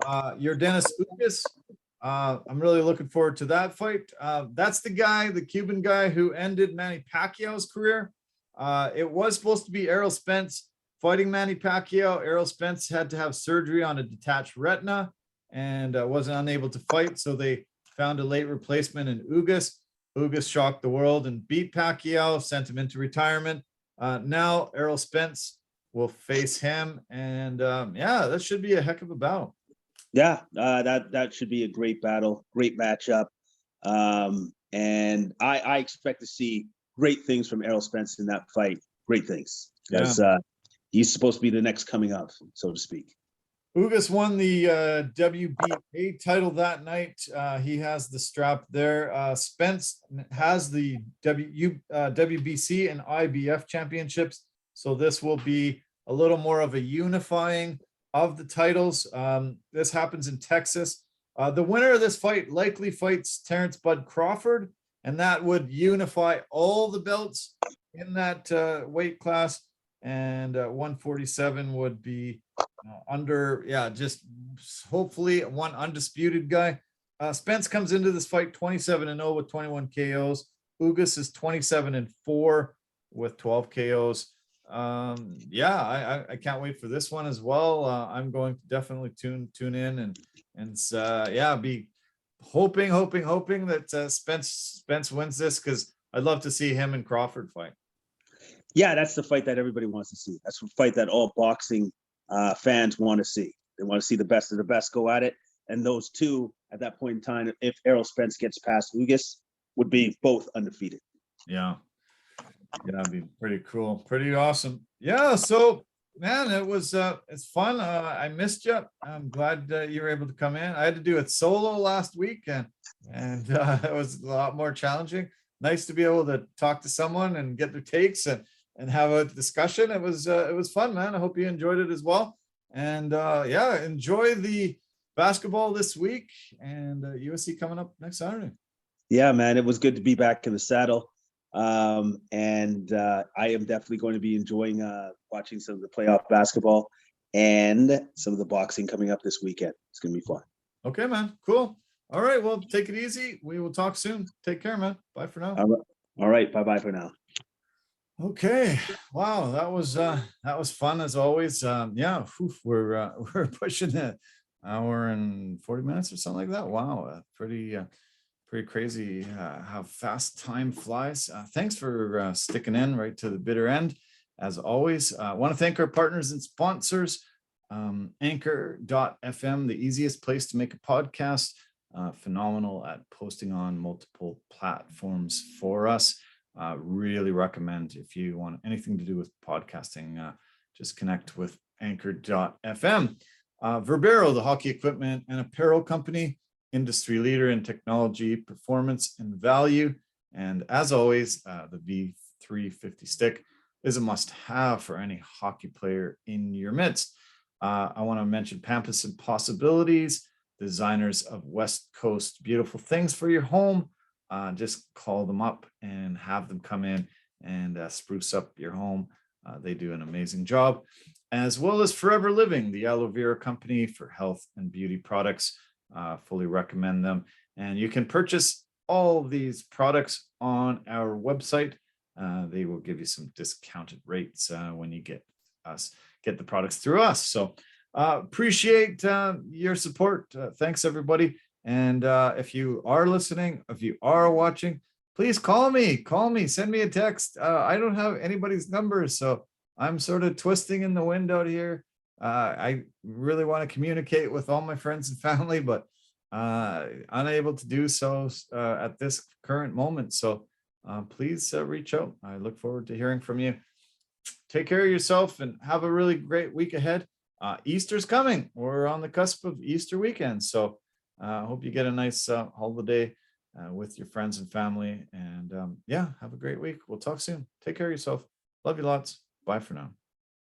Yordenis Ugas. I'm really looking forward to that fight. That's the Cuban guy who ended Manny Pacquiao's career. It was supposed to be Errol Spence fighting Manny Pacquiao. Errol Spence had to have surgery on a detached retina and was unable to fight. So they found a late replacement in Ugas. Ugas shocked the world and beat Pacquiao, sent him into retirement. Now Errol Spence will face him, and yeah, that should be a heck of a battle. Yeah, that should be a great battle, great matchup. And I expect to see great things from Errol Spence in that fight. Great things, because he's supposed to be the next coming up, so to speak. Ugas won the WBA title that night. He has the strap there. Spence has the WBC and IBF championships. So this will be a little more of a unifying of the titles. This happens in Texas. The winner of this fight likely fights Terrence Bud Crawford, and that would unify all the belts in that weight class. And 147 would be under, just hopefully one undisputed guy. Spence comes into this fight 27-0 with 21 KOs. Ugas is 27-4 with 12 KOs. I can't wait for this one as well. I'm going to definitely tune in and be hoping that Spence wins this, because I'd love to see him and Crawford fight. Yeah, that's the fight that everybody wants to see. That's the fight that all boxing fans want to see. They want to see the best of the best go at it. And those two, at that point in time, if Errol Spence gets past Ugas, would be both undefeated. Yeah, that'd be pretty cool. Pretty awesome. Yeah, so, man, it's fun. I missed you. I'm glad you were able to come in. I had to do it solo last week, and it was a lot more challenging. Nice to be able to talk to someone and get their takes and have a discussion. It was fun, man. I hope you enjoyed it as well. And enjoy the basketball this week, and USC coming up next Saturday. Yeah, man, it was good to be back in the saddle. And I am definitely going to be enjoying watching some of the playoff basketball and some of the boxing coming up this weekend. It's going to be fun. Okay, man. Cool. All right. Well, take it easy. We will talk soon. Take care, man. Bye for now. All right. Bye-bye for now. Okay. Wow. That was fun as always. We're pushing an hour and 40 minutes or something like that. Wow. Pretty crazy how fast time flies. Thanks for sticking in right to the bitter end. As always, I want to thank our partners and sponsors. Anchor.fm, the easiest place to make a podcast. Phenomenal at posting on multiple platforms for us. Really recommend, if you want anything to do with podcasting, just connect with Anchor.fm. Verbero, the hockey equipment and apparel company, industry leader in technology, performance, and value. And as always, the V350 stick is a must-have for any hockey player in your midst. I want to mention Pampas and Possibilities, designers of West Coast beautiful things for your home. Just call them up and have them come in and spruce up your home. They do an amazing job. As well as Forever Living, the aloe vera company for health and beauty products. Fully recommend them. And you can purchase all of these products on our website. They will give you some discounted rates when you get the products through us. So appreciate your support. Thanks, everybody. And if you are listening, if you are watching, please call me, send me a text. I don't have anybody's number, so I'm sort of twisting in the wind out here. I really want to communicate with all my friends and family, but unable to do so at this current moment. So please reach out. I look forward to hearing from you. Take care of yourself and have a really great week ahead. Easter's coming. We're on the cusp of Easter weekend. So I hope you get a nice holiday with your friends and family. And have a great week. We'll talk soon. Take care of yourself. Love you lots. Bye for now.